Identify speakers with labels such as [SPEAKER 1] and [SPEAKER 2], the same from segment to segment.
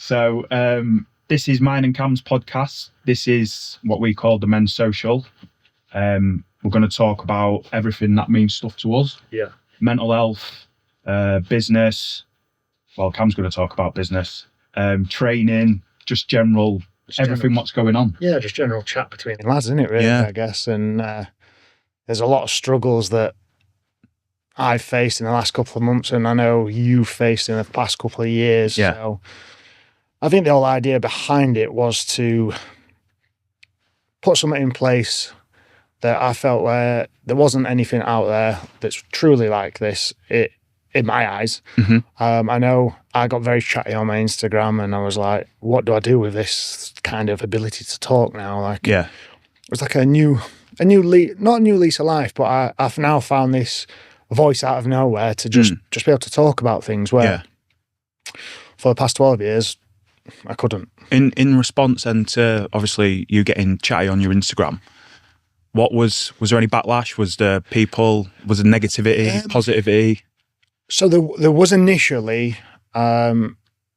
[SPEAKER 1] This is mine and Cam's podcast. This is what we call the Men's Social. We're going to talk about everything that means stuff to us.
[SPEAKER 2] Yeah.
[SPEAKER 1] Mental health, business. Well, Cam's going to talk about business, training, just general, everything what's going on.
[SPEAKER 2] Yeah, just general chat between lads, isn't it, really, I guess. And there's a lot of struggles that I've faced in the last couple of months, and I know you've faced in the past couple of years.
[SPEAKER 1] Yeah.
[SPEAKER 2] So I think the whole idea behind it was to put something in place that I felt where there wasn't anything out there that's truly like this, in my eyes.
[SPEAKER 1] Mm-hmm.
[SPEAKER 2] I know I got very chatty on my Instagram, and I was like, what do I do with this kind of ability to talk now? Like,
[SPEAKER 1] Yeah.
[SPEAKER 2] it was like not a new lease of life, but I've now found this voice out of nowhere to just be able to talk about things where for the past 12 years, I couldn't.
[SPEAKER 1] In response and to obviously you getting chatty on your Instagram, was there any backlash? Was there negativity, positivity?
[SPEAKER 2] So there was initially some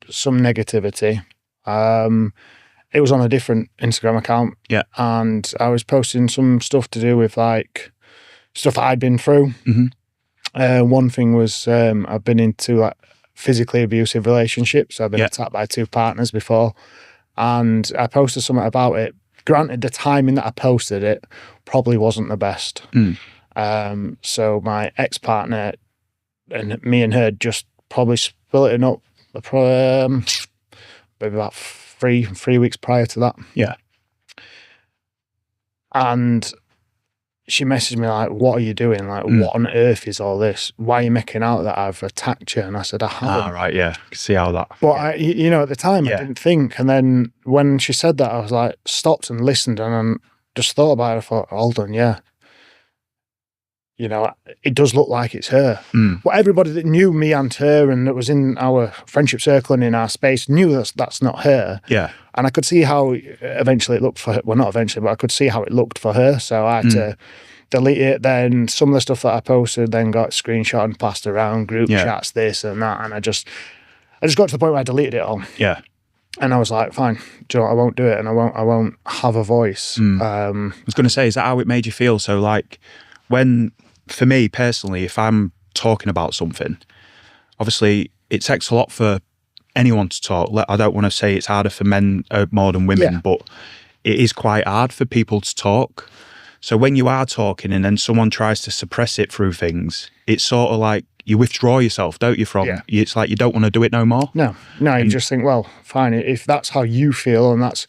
[SPEAKER 2] negativity. It was on a different Instagram account.
[SPEAKER 1] Yeah.
[SPEAKER 2] And I was posting some stuff to do with like stuff I'd been through.
[SPEAKER 1] Mm-hmm.
[SPEAKER 2] One thing was I've been into like physically abusive relationships. I've been attacked by 2 partners before, and I posted something about it. Granted, the timing that I posted it probably wasn't the best. So my ex-partner and me and her just probably split it up maybe about three weeks prior to that.
[SPEAKER 1] Yeah.
[SPEAKER 2] And she messaged me like, what are you doing? Like, what on earth is all this? Why are you making out that I've attacked you? And I said, I haven't.
[SPEAKER 1] Ah, right, yeah. I can see how that.
[SPEAKER 2] But at the time, I didn't think. And then when she said that, I was like, stopped and listened, and I just thought about it. I thought, hold on, yeah. It does look like it's her. But everybody that knew me and her and that was in our friendship circle and in our space knew that's not her.
[SPEAKER 1] Yeah.
[SPEAKER 2] And I could see how eventually it looked for her. Well, not eventually, but I could see how it looked for her. So I had to delete it. Then some of the stuff that I posted then got screenshot and passed around, group chats, this and that. And I just got to the point where I deleted it all.
[SPEAKER 1] Yeah.
[SPEAKER 2] And I was like, fine, do you know what? I won't do it, and I won't have a voice.
[SPEAKER 1] I was going to say, is that how it made you feel? So like for me personally, if I'm talking about something, obviously it takes a lot for anyone to talk. I don't want to say it's harder for men more than women, but it is quite hard for people to talk. So when you are talking and then someone tries to suppress it through things, it's sort of like you withdraw yourself, don't you, it's like you don't want to do it no more.
[SPEAKER 2] No, you just think, well, fine, if that's how you feel and that's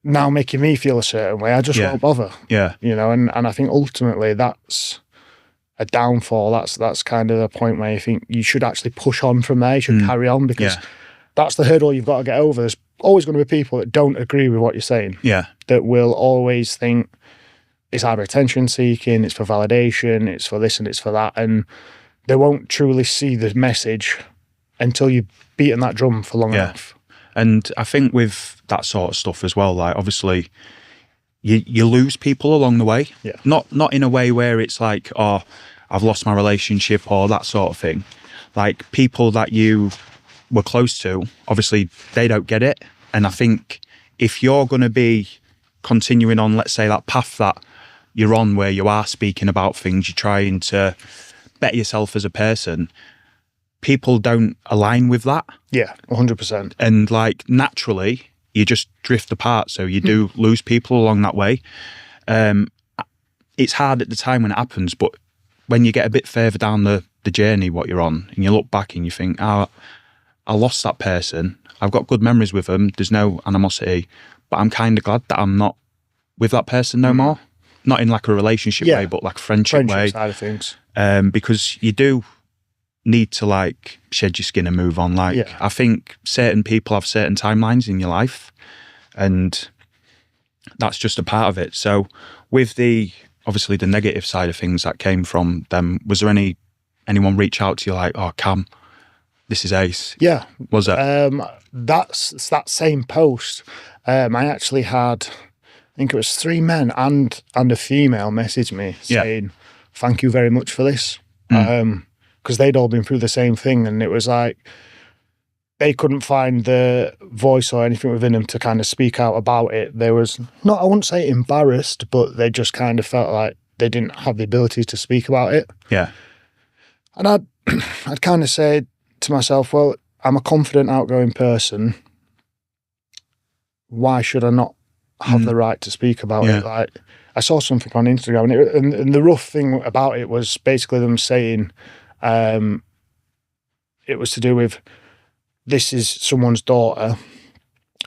[SPEAKER 2] now making me feel a certain way, I just won't bother.
[SPEAKER 1] Yeah.
[SPEAKER 2] And I think ultimately that's a downfall. That's kind of the point where you think you should actually push on from there. You should carry on, because that's the hurdle you've got to get over. There's always going to be people that don't agree with what you're saying.
[SPEAKER 1] Yeah.
[SPEAKER 2] That will always think it's either attention seeking, it's for validation, it's for this and it's for that. And they won't truly see the message until you've beaten that drum for long enough.
[SPEAKER 1] And I think with that sort of stuff as well, like obviously you lose people along the way. Yeah. Not in a way where it's like, oh, I've lost my relationship or that sort of thing. Like people that you were close to, obviously they don't get it. And I think if you're going to be continuing on, let's say, that path that you're on where you are speaking about things, you're trying to better yourself as a person, people don't align with that.
[SPEAKER 2] Yeah, 100%.
[SPEAKER 1] And like naturally, you just drift apart. So you do lose people along that way. It's hard at the time when it happens, but when you get a bit further down the journey, what you're on, and you look back and you think, oh, I lost that person. I've got good memories with them. There's no animosity, but I'm kind of glad that I'm not with that person no more. Not in like a relationship way, but like a friendship way.
[SPEAKER 2] Side of things.
[SPEAKER 1] Because you do need to like shed your skin and move on. Like I think certain people have certain timelines in your life, and that's just a part of it. So with obviously the negative side of things that came from them, was there anyone reach out to you like, oh, Cam, this is ace?
[SPEAKER 2] Yeah.
[SPEAKER 1] Was it?
[SPEAKER 2] That's that same post. I actually had, I think it was 3 men and a female message me saying, thank you very much for this. Because they'd all been through the same thing. And it was like, they couldn't find the voice or anything within them to kind of speak out about it. They was not, I wouldn't say embarrassed, but they just kind of felt like they didn't have the ability to speak about it.
[SPEAKER 1] Yeah.
[SPEAKER 2] And I'd kind of say to myself, well, I'm a confident, outgoing person. Why should I not have the right to speak about it? Like, I saw something on Instagram, and the rough thing about it was basically them saying it was to do with, this is someone's daughter,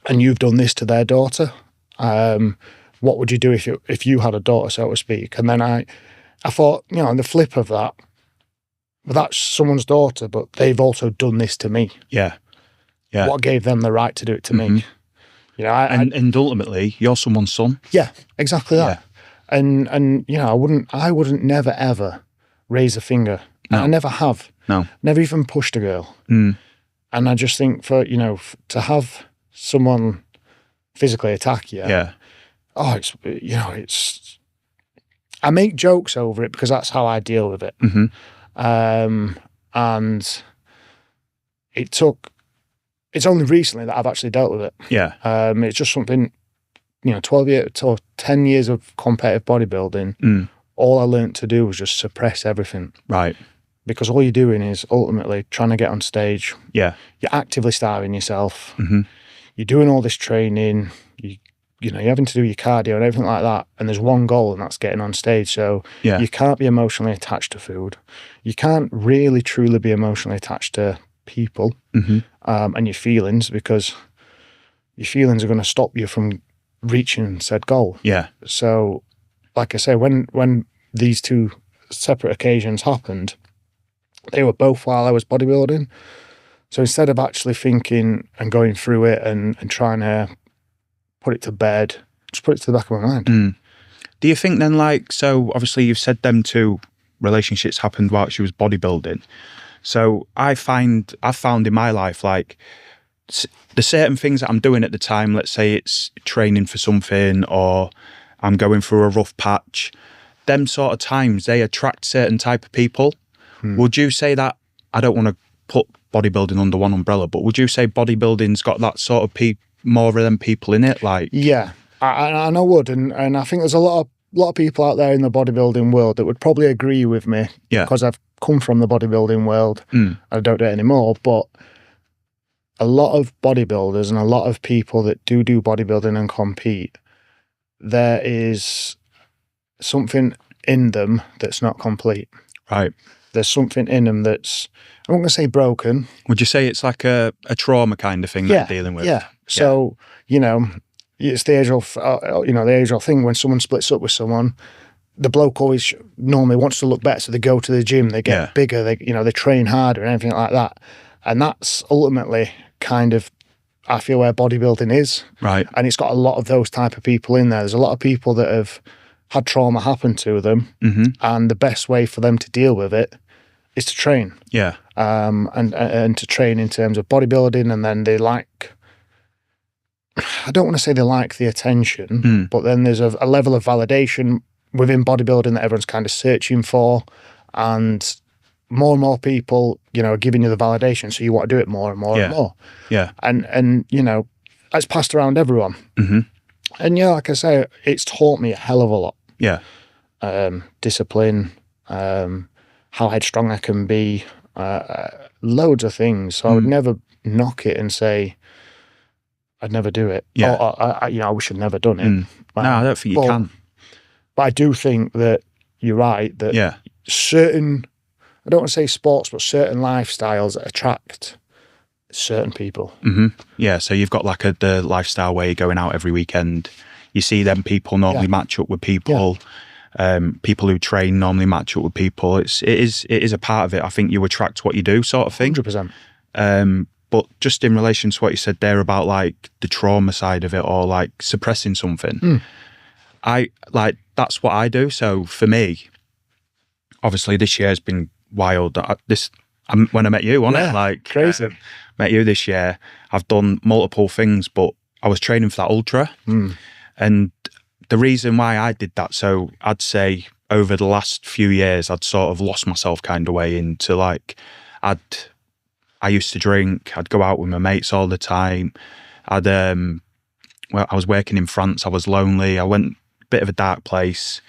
[SPEAKER 2] and you've done this to their daughter. What would you do if you had a daughter, so to speak? And then I thought, you know, on the flip of that, well, that's someone's daughter, but they've also done this to me.
[SPEAKER 1] Yeah. Yeah.
[SPEAKER 2] What gave them the right to do it to me? You know,
[SPEAKER 1] and ultimately, you're someone's son.
[SPEAKER 2] Yeah, exactly that. Yeah. And you know, I wouldn't never ever raise a finger. No. I never have.
[SPEAKER 1] No.
[SPEAKER 2] Never even pushed a girl. And I just think you know, to have someone physically attack you. Yeah. Oh, it's, you know, it's. I make jokes over it because that's how I deal with it. And it's only recently that I've actually dealt with it. Yeah. It's just something, you know, 12 years or 10 years of competitive bodybuilding. All I learned to do was just suppress everything. Right. Because all you're doing is ultimately trying to get on stage. Yeah. You're actively starving yourself. You're doing all this training. You know, you're having to do your cardio and everything like that. And there's one goal, and that's getting on stage. So you can't be emotionally attached to food. You can't really truly be emotionally attached to people and your feelings, because your feelings are going to stop you from reaching said goal. Yeah. So, like I say, when these two separate occasions happened, they were both while I was bodybuilding. So instead of actually thinking and going through it and trying to put it to bed, just put it to the back of my mind.
[SPEAKER 1] Do you think then, like, so obviously you've said them two relationships happened while she was bodybuilding. So I've found in my life, like, the certain things that I'm doing at the time, let's say it's training for something or I'm going through a rough patch, them sort of times, they attract certain type of people. Would you say that, I don't want to put bodybuilding under one umbrella, but would you say bodybuilding's got that sort of more of them people in it? Like, yeah,
[SPEAKER 2] I would, and I think there's a lot of people out there in the bodybuilding world that would probably agree with me. Yeah, because I've come from the bodybuilding world. I don't do it anymore, but a lot of bodybuilders and a lot of people that do bodybuilding and compete, there is something in them that's not complete. Right. There's something in them that's, I'm not going to say broken.
[SPEAKER 1] Would you say it's like a trauma kind of thing that you're dealing with?
[SPEAKER 2] Yeah. So, you know, it's the age-old thing. When someone splits up with someone, the bloke always normally wants to look better, so they go to the gym, they get bigger, they train harder and everything like that. And that's ultimately kind of, I feel, where bodybuilding is. Right. And it's got a lot of those type of people in there. There's a lot of people that have had trauma happen to them, and the best way for them to deal with it is to train. Yeah. And to train in terms of bodybuilding, and then they like, I don't want to say they like the attention, but then there's a level of validation within bodybuilding that everyone's kind of searching for, and more people, you know, are giving you the validation, so you want to do it more and more and more. Yeah. And you know, it's passed around everyone. And yeah, like I say, it's taught me a hell of a lot. Yeah. Discipline, how headstrong I can be, loads of things. So I would never knock it and say I'd never do it. Yeah. Or I wish I'd never done it.
[SPEAKER 1] No, I don't think you can.
[SPEAKER 2] But I do think that you're right, that certain, I don't want to say sports, but certain lifestyles attract certain people.
[SPEAKER 1] Yeah, so you've got like the lifestyle where you're going out every weekend. You see them people normally match up with people. People who train normally match up with people. It is a part of it. I think you attract what you do, sort of thing.
[SPEAKER 2] 100%.
[SPEAKER 1] But just in relation to what you said there about like the trauma side of it, or like suppressing something, that's what I do. So for me, obviously this year has been wild. When I met you, wasn't it? Like,
[SPEAKER 2] crazy.
[SPEAKER 1] Met you this year. I've done multiple things, but I was training for that ultra. And the reason why I did that, so I'd say over the last few years, I'd sort of lost myself kind of way into like, I'd I used to drink. I'd go out with my mates all the time. I'd well, I was working in France. I was lonely. I went a bit of a dark place,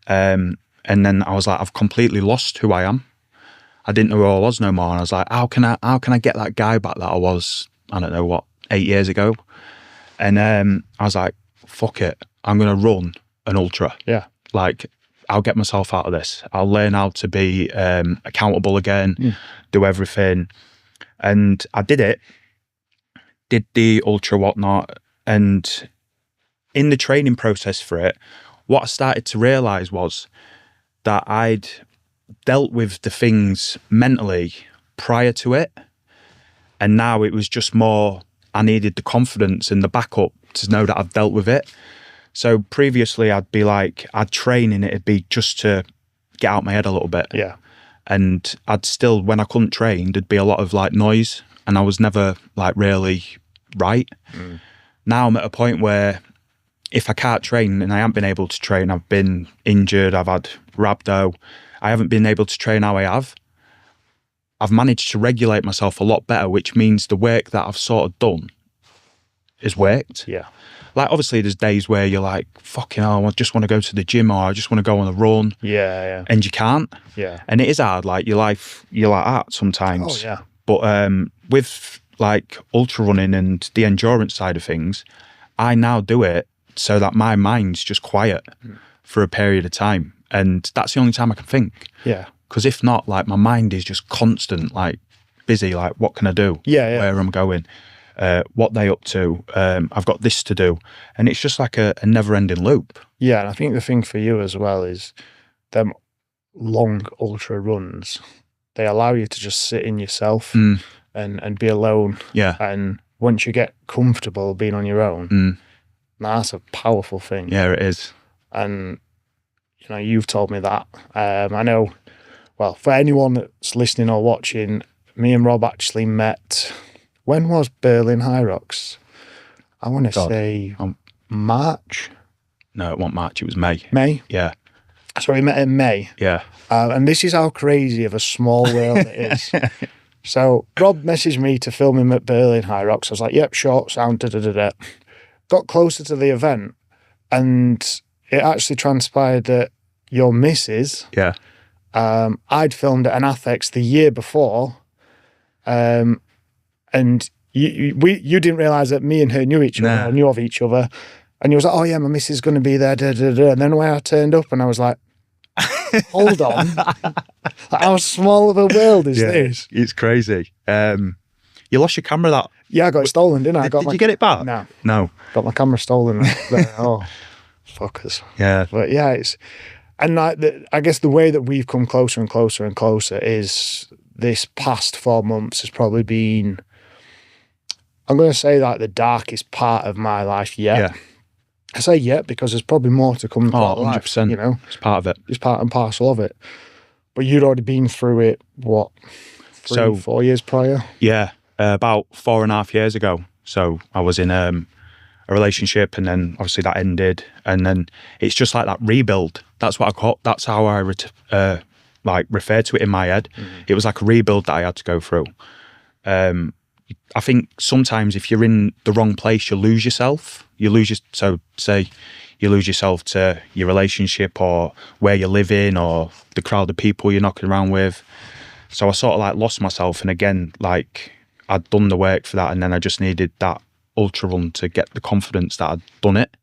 [SPEAKER 1] and then I was like, I've completely lost who I am. I didn't know who I was no more. And I was like, how can I get that guy back that I was, I don't know what, 8 years ago? And I was like, fuck it, I'm gonna run an ultra.
[SPEAKER 2] Yeah.
[SPEAKER 1] Like, I'll get myself out of this. I'll learn how to be accountable again, do everything. And I did it, did the ultra whatnot. And in the training process for it, what I started to realize was that I'd dealt with the things mentally prior to it. And now it was just more, I needed the confidence and the backup to know that I've dealt with it. So previously I'd be like, I'd train and it'd be just to get out my head a little bit.
[SPEAKER 2] Yeah.
[SPEAKER 1] And I'd still, when I couldn't train, there'd be a lot of like noise and I was never like really right. Now I'm at a point where if I can't train and I haven't been able to train, I've been injured, I've had rhabdo, I haven't been able to train how I have. I've managed to regulate myself a lot better, which means the work that I've sort of done has worked.
[SPEAKER 2] Yeah.
[SPEAKER 1] Like, obviously, there's days where you're like, fucking hell, I just want to go to the gym or I just want to go on a run.
[SPEAKER 2] Yeah.
[SPEAKER 1] And you can't.
[SPEAKER 2] Yeah.
[SPEAKER 1] And it is hard. Like, your life, you're like that sometimes.
[SPEAKER 2] Oh, yeah.
[SPEAKER 1] But with like ultra running and the endurance side of things, I now do it so that my mind's just quiet for a period of time. And that's the only time I can think.
[SPEAKER 2] Yeah.
[SPEAKER 1] Because if not, like, my mind is just constant, like, busy, like, what can I do?
[SPEAKER 2] Yeah.
[SPEAKER 1] Where I'm going? What they up to? I've got this to do. And it's just like a never-ending loop.
[SPEAKER 2] Yeah, and I think the thing for you as well is them long ultra runs, they allow you to just sit in yourself and be alone.
[SPEAKER 1] Yeah.
[SPEAKER 2] And once you get comfortable being on your own, that's a powerful thing.
[SPEAKER 1] Yeah, it is.
[SPEAKER 2] And, you know, you've told me that. I know, well, for anyone that's listening or watching, me and Rob actually met, when was Berlin High Rocks? I want to say March.
[SPEAKER 1] No, it wasn't March, it was May.
[SPEAKER 2] May?
[SPEAKER 1] Yeah.
[SPEAKER 2] So we met in May.
[SPEAKER 1] Yeah.
[SPEAKER 2] And this is how crazy of a small world it is. So Rob messaged me to film him at Berlin High Rocks. I was like, yep, short sound, da-da-da-da. Got closer to the event and it actually transpired that your missus, I'd filmed at an Athex the year before, and you didn't realise that me and her knew each other, or knew of each other, and you was like, oh yeah, my missus is going to be there, da, da, da. And then when I turned up and I was like, hold on, how small of a world is this?
[SPEAKER 1] It's crazy. You lost your camera that...
[SPEAKER 2] Yeah, I got it stolen, didn't I?
[SPEAKER 1] Did you get it back? No.
[SPEAKER 2] Got my camera stolen. Oh, fuckers.
[SPEAKER 1] Yeah.
[SPEAKER 2] But yeah, and like I guess the way that we've come closer and closer and closer is this past 4 months has probably been, I'm going to say, like the darkest part of my life yet. Yeah. I say yet because there's probably more to come.
[SPEAKER 1] Oh, 100%.
[SPEAKER 2] Life, you know,
[SPEAKER 1] it's part of it.
[SPEAKER 2] It's part and parcel of it. But you'd already been through it, what, 4 years prior?
[SPEAKER 1] Yeah, about 4.5 years ago. So I was in a relationship, and then obviously that ended, and then it's just like that rebuild. That's what I call. That's how I refer to it in my head. It was like a rebuild that I had to go through. I think sometimes if you're in the wrong place, you lose yourself. Say you lose yourself to your relationship or where you're living or the crowd of people you're knocking around with. So I sort of like lost myself, and again, like I'd done the work for that, and then I just needed that ultra run to get the confidence that I'd done it.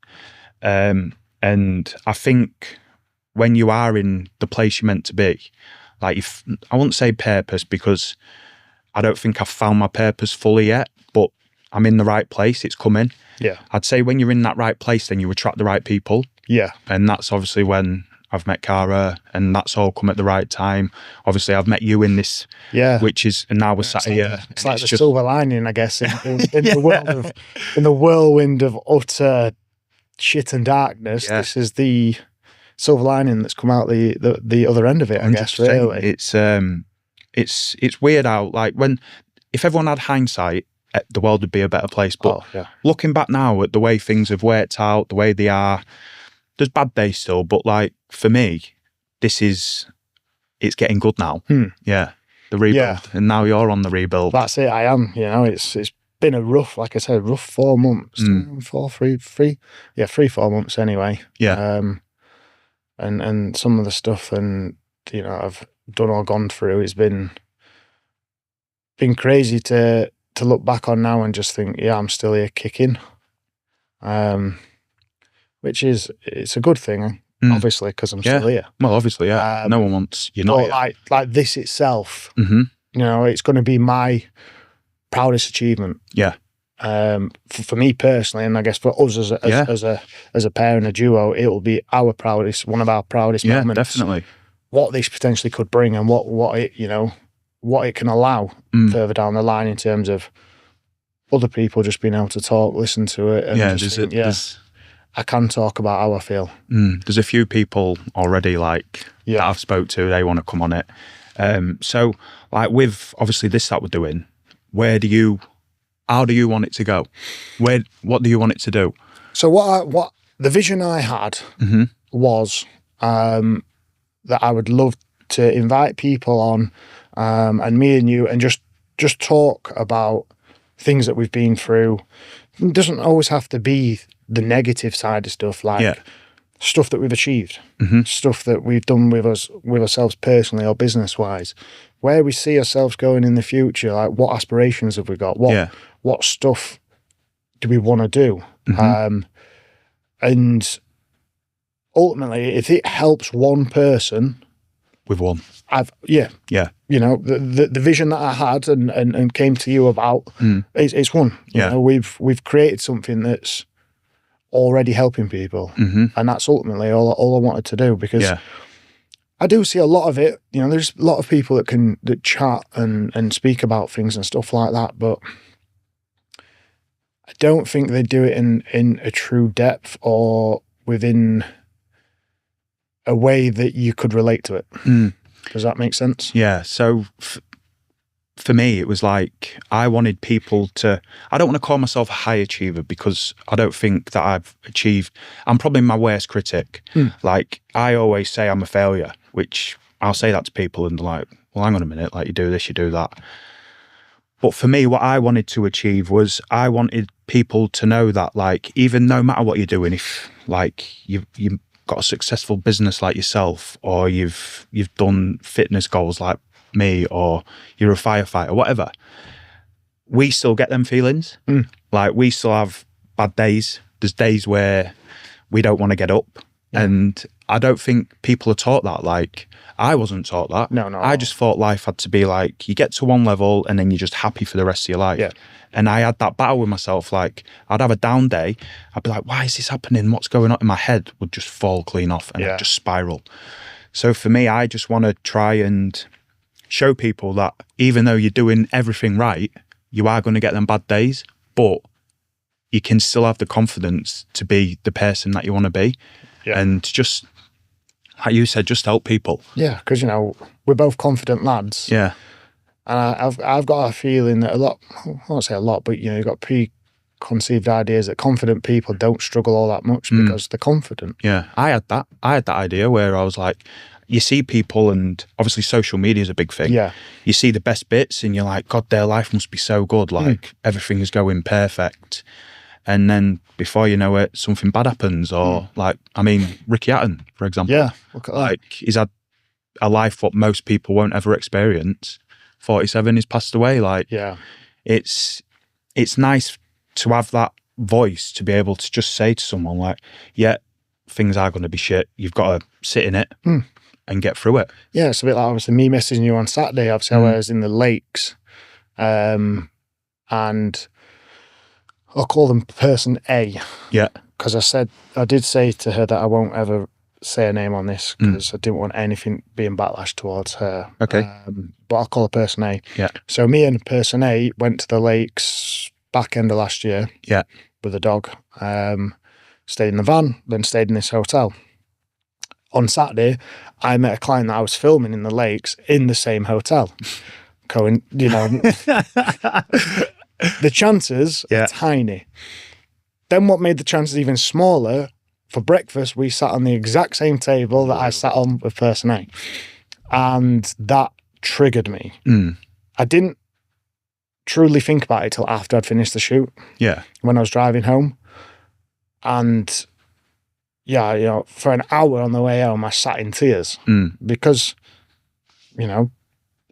[SPEAKER 1] And I think when you are in the place you're meant to be, like I wouldn't say purpose, because I don't think I've found my purpose fully yet, but I'm in the right place. It's coming.
[SPEAKER 2] Yeah.
[SPEAKER 1] I'd say when you're in that right place, then you attract the right people.
[SPEAKER 2] Yeah.
[SPEAKER 1] And that's obviously when I've met Cara, and that's all come at the right time. Obviously, I've met you in this, which is, and now we're sat here.
[SPEAKER 2] It's like the silver lining, I guess, in the whirlwind of utter shit and darkness. Yeah. This is the silver lining that's come out the other end of it, I guess. Really,
[SPEAKER 1] it's weird how, like, if everyone had hindsight, the world would be a better place. But looking back now at the way things have worked out, the way they are, there's bad days still, but like for me, it's getting good now. Yeah. the rebuild, and now you're on the rebuild.
[SPEAKER 2] That's it. I am. You know, it's been a rough, like I said, rough 4 months. 3-4 months anyway.
[SPEAKER 1] Yeah.
[SPEAKER 2] And some of the stuff and I've done or gone through, it's been crazy to look back on now and just think, yeah, I'm still here kicking. Which it's a good thing, obviously, because I'm still here.
[SPEAKER 1] Well, obviously, yeah. No one wants you not here.
[SPEAKER 2] Like this itself, it's going to be my proudest achievement.
[SPEAKER 1] Yeah.
[SPEAKER 2] For me personally, and I guess for us as a pair and a duo, it will be one of our proudest moments.
[SPEAKER 1] Yeah, definitely.
[SPEAKER 2] What this potentially could bring and what it can allow further down the line in terms of other people just being able to talk, listen to it, and I can talk about how I feel.
[SPEAKER 1] There's a few people already that I've spoke to, they want to come on it. So like with obviously this that we're doing, how do you want it to go? What do you want it to do?
[SPEAKER 2] So what the vision I had was that I would love to invite people on, and me and you, and just talk about things that we've been through. It doesn't always have to be the negative side of stuff, stuff that we've achieved, stuff that we've done with ourselves personally or business wise, where we see ourselves going in the future. Like, what aspirations have we got? What stuff do we want to do? And ultimately, if it helps one person,
[SPEAKER 1] with one,
[SPEAKER 2] the vision that I had and came to you about, it's one. You know, we've created something that's already helping people, and that's ultimately all I wanted to do, because I do see a lot of it. There's a lot of people that chat and speak about things and stuff like that, but I don't think they do it in a true depth or within a way that you could relate to it. Does that make sense?
[SPEAKER 1] Yeah. So for me, it was like I wanted people to. I don't want to call myself a high achiever, because I don't think that I've achieved. I'm probably my worst critic. Like, I always say I'm a failure, which I'll say that to people and they're like, well, hang on a minute, like, you do this, you do that. But for me, what I wanted to achieve was I wanted people to know that, like, even no matter what you're doing, if like you've got a successful business like yourself, or you've done fitness goals like me, or you're a firefighter, whatever, we still get them feelings. Like, we still have bad days. There's days where we don't want to get up, and I don't think people are taught that. Like, I wasn't taught that.
[SPEAKER 2] No.
[SPEAKER 1] I just thought life had to be like, you get to one level and then you're just happy for the rest of your life. And I had that battle with myself. Like, I'd have a down day, I'd be like, why is this happening? What's going on? In my head would just fall clean off, and I'd just spiral. So for me, I just want to try and show people that even though you're doing everything right, you are going to get them bad days, but you can still have the confidence to be the person that you want to be. And just, like you said, just help people. Yeah,
[SPEAKER 2] because we're both confident lads.
[SPEAKER 1] Yeah.
[SPEAKER 2] And I've got a feeling that I won't say a lot, but you've got preconceived ideas that confident people don't struggle all that much because they're confident.
[SPEAKER 1] Yeah, I had that idea where I was like, you see people, and obviously social media is a big thing.
[SPEAKER 2] Yeah.
[SPEAKER 1] You see the best bits and you're like, God, their life must be so good. Like, everything is going perfect. And then before you know it, something bad happens. Or like, I mean, Ricky Hatton, for example.
[SPEAKER 2] Yeah, look at that.
[SPEAKER 1] Like, he's had a life what most people won't ever experience. 47, he's passed away. Like, it's nice to have that voice to be able to just say to someone like, yeah, things are going to be shit. You've got to sit in it and get through it.
[SPEAKER 2] Yeah, it's a bit like obviously me messaging you on Saturday. Obviously, I was in the lakes, and I'll call them person A.
[SPEAKER 1] Yeah.
[SPEAKER 2] Because I did say to her that I won't ever say a name on this, because I didn't want anything being backlash towards her.
[SPEAKER 1] Okay.
[SPEAKER 2] But I'll call her person A.
[SPEAKER 1] Yeah.
[SPEAKER 2] So me and person A went to the lakes back end of last year.
[SPEAKER 1] Yeah.
[SPEAKER 2] With a dog. Stayed in the van, then stayed in this hotel. On Saturday, I met a client that I was filming in the lakes in the same hotel. The chances are tiny. Then what made the chances even smaller, for breakfast, we sat on the exact same table that I sat on with person A. And that triggered me. I didn't truly think about it till after I'd finished the shoot.
[SPEAKER 1] Yeah.
[SPEAKER 2] When I was driving home. And yeah, you know, for an hour on the way home, I sat in tears because, you know,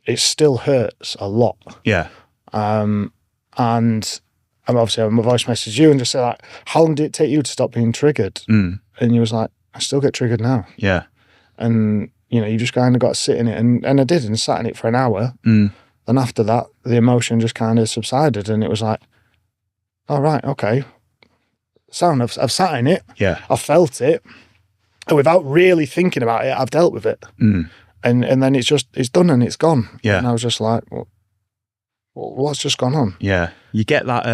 [SPEAKER 2] it still hurts a lot.
[SPEAKER 1] Yeah.
[SPEAKER 2] And I'm obviously my voice messaged you and just said, like, how long did it take you to stop being triggered? And you was like, I still get triggered now.
[SPEAKER 1] Yeah.
[SPEAKER 2] And, you know, you just kind of got to sit in it. And I did, and sat in it for an hour. And after that, the emotion just kind of subsided. And it was like, all right, okay. I've sat in it.
[SPEAKER 1] Yeah.
[SPEAKER 2] I've felt it. And without really thinking about it, I've dealt with it. And then it's done and it's gone.
[SPEAKER 1] Yeah.
[SPEAKER 2] And I was just like, well, what's just gone on?
[SPEAKER 1] Yeah. You get that,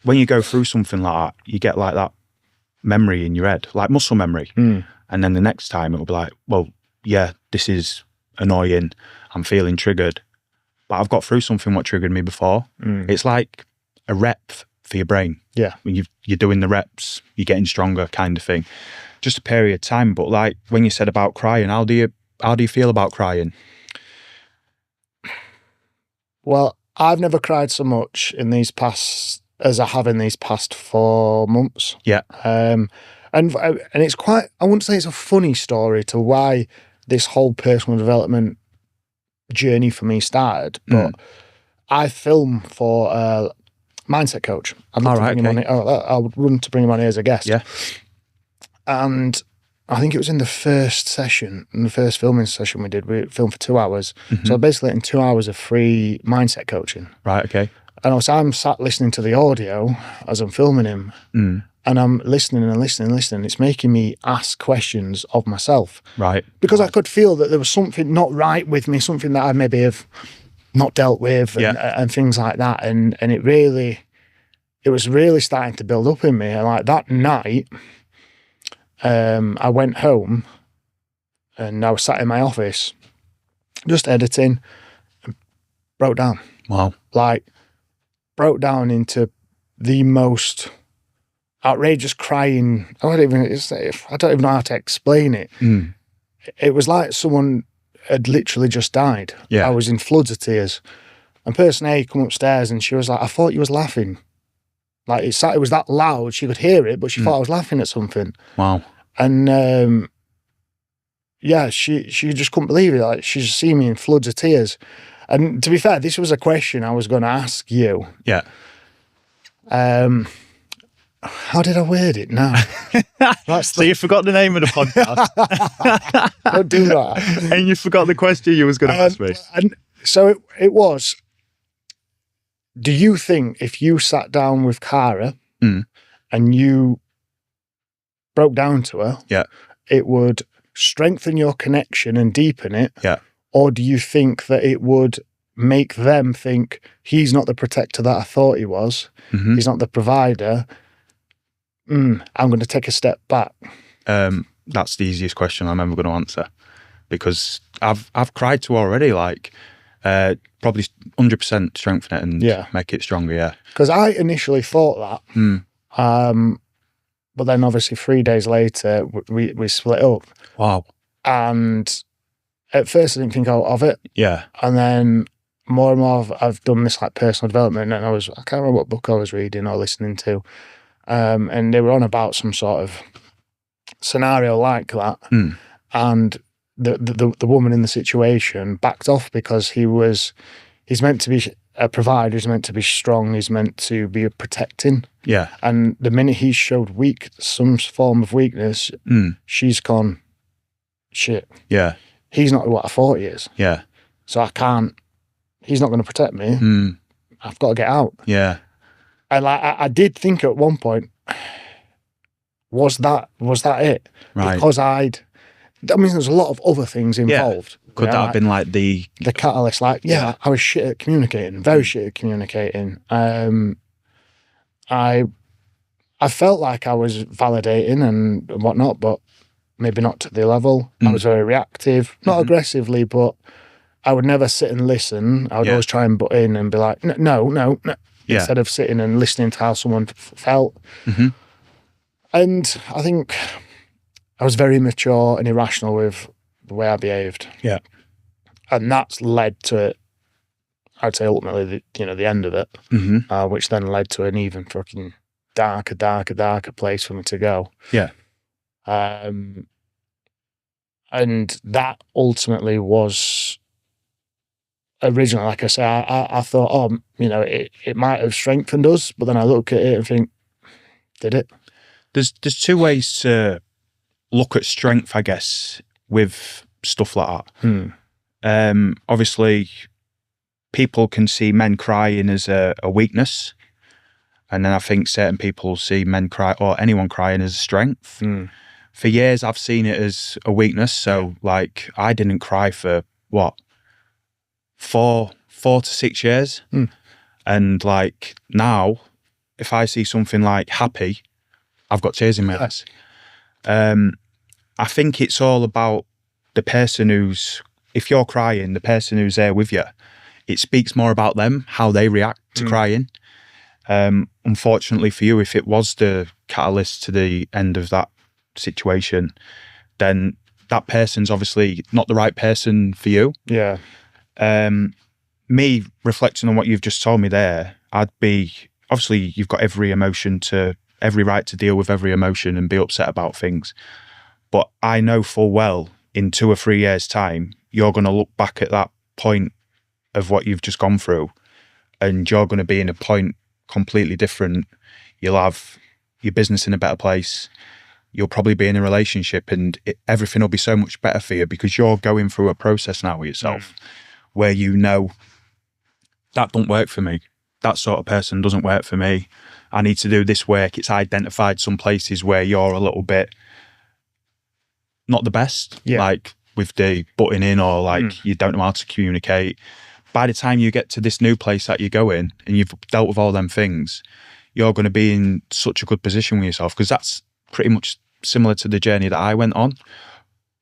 [SPEAKER 1] when you go through something like that, you get like that memory in your head, like muscle memory. And then the next time it'll be like, well, yeah, this is annoying. I'm feeling triggered. But I've got through something what triggered me before. It's like a rep for your brain.
[SPEAKER 2] Yeah.
[SPEAKER 1] When you're doing the reps, you're getting stronger kind of thing. Just a period of time. But like when you said about crying, how do you feel about crying?
[SPEAKER 2] Well, I've never cried so much as I have in these past 4 months.
[SPEAKER 1] Yeah.
[SPEAKER 2] And it's quite, I wouldn't say it's a funny story to why this whole personal development journey for me started, but I film for a mindset coach. I would want to bring him on here as a guest.
[SPEAKER 1] Yeah.
[SPEAKER 2] And I think it was in the first filming session we did. We filmed for 2 hours. So basically in 2 hours of free mindset coaching.
[SPEAKER 1] Right, okay.
[SPEAKER 2] And also I'm sat listening to the audio as I'm filming him. And I'm listening and listening. It's making me ask questions of myself.
[SPEAKER 1] Right.
[SPEAKER 2] Because I could feel that there was something not right with me, something that I maybe have not dealt with and things like that. And it was really starting to build up in me. And like that night, I went home and I was sat in my office just editing and broke down.
[SPEAKER 1] Wow. Like
[SPEAKER 2] broke down into the most outrageous crying. I don't even know how to explain it. It was like someone had literally just died.
[SPEAKER 1] Yeah.
[SPEAKER 2] I was in floods of tears. And person A come upstairs and she was like, I thought you was laughing. Like it was that loud, she could hear it, but she thought I was laughing at something.
[SPEAKER 1] Wow.
[SPEAKER 2] And she just couldn't believe it. Like she just seen me in floods of tears. And to be fair, this was a question I was going to ask you.
[SPEAKER 1] Yeah.
[SPEAKER 2] How did I word it now?
[SPEAKER 1] So you forgot the name of the podcast.
[SPEAKER 2] Don't do that.
[SPEAKER 1] And you forgot the question you was going to ask me.
[SPEAKER 2] And so it was, do you think if you sat down with Cara and you broke down to her, it would strengthen your connection and deepen it?
[SPEAKER 1] Yeah.
[SPEAKER 2] Or do you think that it would make them think he's not the protector that I thought he was? He's not the provider. I'm going to take a step back.
[SPEAKER 1] That's the easiest question I'm ever going to answer, because I've cried to already. Like probably 100% strengthen it and make it stronger. Yeah.
[SPEAKER 2] Because I initially thought that, but then obviously 3 days later we split up.
[SPEAKER 1] Wow.
[SPEAKER 2] And at first I didn't think of it.
[SPEAKER 1] Yeah.
[SPEAKER 2] And then more and more I've done this like personal development, and I can't remember what book I was reading or listening to. And they were on about some sort of scenario like that. And the woman in the situation backed off because he's meant to be a provider, he's meant to be strong, he's meant to be protecting.
[SPEAKER 1] Yeah. And
[SPEAKER 2] the minute he showed some form of weakness, she's gone, shit.
[SPEAKER 1] Yeah.
[SPEAKER 2] He's not what I thought he is.
[SPEAKER 1] Yeah.
[SPEAKER 2] So he's not going to protect me. I've got to get out.
[SPEAKER 1] Yeah.
[SPEAKER 2] And like I did think at one point, was that it?
[SPEAKER 1] Right.
[SPEAKER 2] Because there's a lot of other things involved.
[SPEAKER 1] Yeah. Could that have been like the
[SPEAKER 2] catalyst? Like, I was shit at communicating, very shit at communicating. I felt like I was validating and whatnot, but maybe not to the level. I was very reactive, not aggressively, but I would never sit and listen. I would always try and butt in and be like, no. Instead of sitting and listening to how someone felt. And I think I was very mature and irrational with the way I behaved.
[SPEAKER 1] Yeah.
[SPEAKER 2] and that's led to, I'd say, ultimately, the end of it, which then led to an even fucking darker place for me to go.
[SPEAKER 1] Yeah.
[SPEAKER 2] And that ultimately was originally, like I say, I thought, it might have strengthened us, but then I look at it and think, did it?
[SPEAKER 1] There's two ways to look at strength, I guess, with stuff like that. Obviously, people can see men crying as a weakness, and then I think certain people see men cry or anyone crying as a strength. For years, I've seen it as a weakness. So, like, I didn't cry for what, 4 to 6 years, and like now, if I see something like happy, I've got tears in my eyes. I think it's all about the person if you're crying, the person who's there with you, it speaks more about them, how they react to crying. Unfortunately for you, if it was the catalyst to the end of that situation, then that person's obviously not the right person for you.
[SPEAKER 2] Yeah.
[SPEAKER 1] Me reflecting on what you've just told me there, I'd be, obviously you've got every right to deal with every emotion and be upset about things. But I know full well in 2 or 3 years' time, you're going to look back at that point of what you've just gone through, and you're going to be in a point completely different. You'll have your business in a better place. You'll probably be in a relationship, and everything will be so much better for you because you're going through a process now with yourself where that don't work for me. That sort of person doesn't work for me. I need to do this work. It's identified some places where you're a little bit not the best, like with the butting in, or like you don't know how to communicate. By the time you get to this new place that you go in and you've dealt with all them things, you're going to be in such a good position with yourself, because that's pretty much similar to the journey that I went on.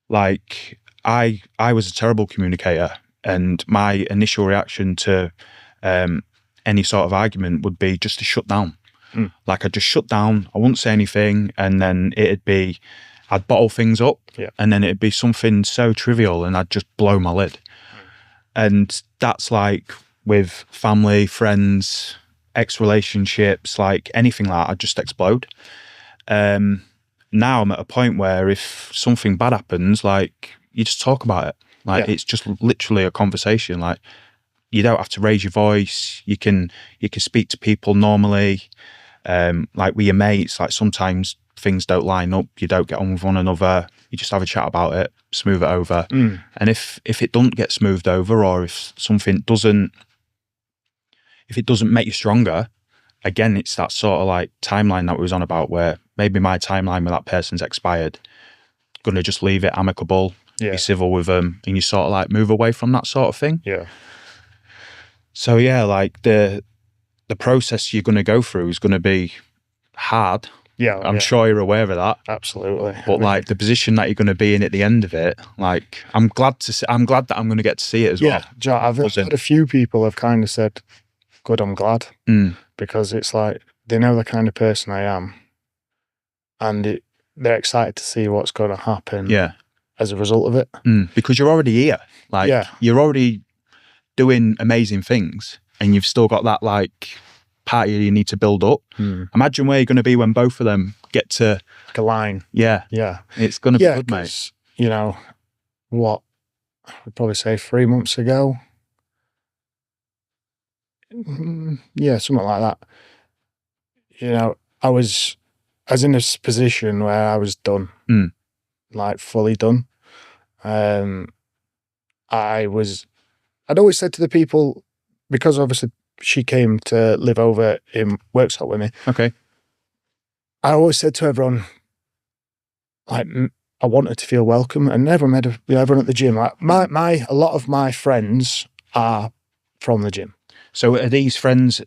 [SPEAKER 1] Like I was a terrible communicator, and my initial reaction to any sort of argument would be just to shut down. Like I'd just shut down, I wouldn't say anything, and then I'd bottle things up, and then it'd be something so trivial and I'd just blow my lid. And that's like with family, friends, ex-relationships, like anything like that, I'd just explode. Now I'm at a point where if something bad happens, like you just talk about it. Like it's just literally a conversation. Like you don't have to raise your voice. You can speak to people normally. Like with your mates, like sometimes things don't line up, you don't get on with one another, you just have a chat about it, smooth it over. And if it doesn't get smoothed over, or if something doesn't make you stronger, again, it's that sort of like timeline that we was on about, where maybe my timeline with that person's expired. Gonna just leave it amicable, be civil with them, and you sort of like move away from that sort of thing. So like the process you're gonna go through is gonna be hard. I'm sure you're aware of that.
[SPEAKER 2] Absolutely.
[SPEAKER 1] But like the position that you're going to be in at the end of it, like I'm glad that I'm going to get to see it as well.
[SPEAKER 2] I've had a few people have kind of said, good, I'm glad, because it's like they know the kind of person I am, and they're excited to see what's going to happen as a result of it.
[SPEAKER 1] Because you're already here. Like you're already doing amazing things, and you've still got that like part you need to build up. Imagine where you're going to be when both of them get to
[SPEAKER 2] like a line.
[SPEAKER 1] It's going to be good, mate.
[SPEAKER 2] What I'd probably say 3 months ago, something like that. I was in this position where I was done, like fully done. I'd always said to the people, because obviously she came to live over in Worksop with me.
[SPEAKER 1] Okay.
[SPEAKER 2] I always said to everyone, like, I want her to feel welcome, and everyone everyone at the gym. Like a lot of my friends are from the gym.
[SPEAKER 1] So are these friends,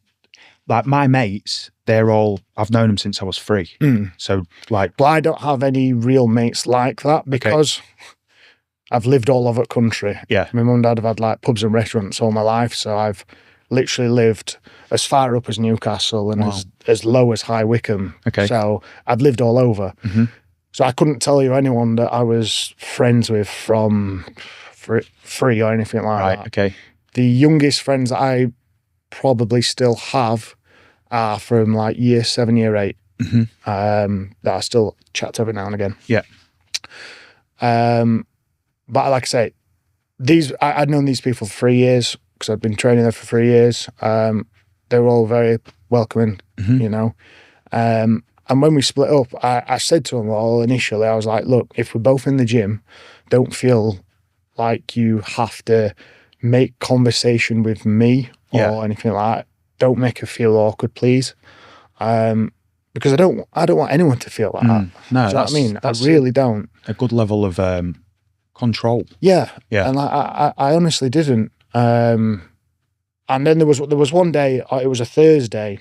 [SPEAKER 1] like my mates? I've known them since I was 3. So like,
[SPEAKER 2] but I don't have any real mates like that because I've lived all over the country. My mum and dad have had like pubs and restaurants all my life, so I've literally lived as far up as Newcastle and as low as High Wycombe. So I've lived all over. So I couldn't tell you anyone that I was friends with from free or anything like
[SPEAKER 1] Right.
[SPEAKER 2] that.
[SPEAKER 1] Okay.
[SPEAKER 2] The youngest friends that I probably still have are from like year 7, year 8. That I still chat to every now and again.
[SPEAKER 1] Yeah.
[SPEAKER 2] But like I say, I'd known these people for 3 years because I'd been training there for 3 years. They were all very welcoming, you know. And when we split up, I said to them all initially, I was like, look, if we're both in the gym, don't feel like you have to make conversation with me or anything like that. Don't make it feel awkward, please. Because I don't want anyone to feel like that.
[SPEAKER 1] No,
[SPEAKER 2] do you know what I mean? I really don't.
[SPEAKER 1] A good level of control.
[SPEAKER 2] Yeah.
[SPEAKER 1] Yeah.
[SPEAKER 2] And I honestly didn't. And then there was one day, it was a Thursday.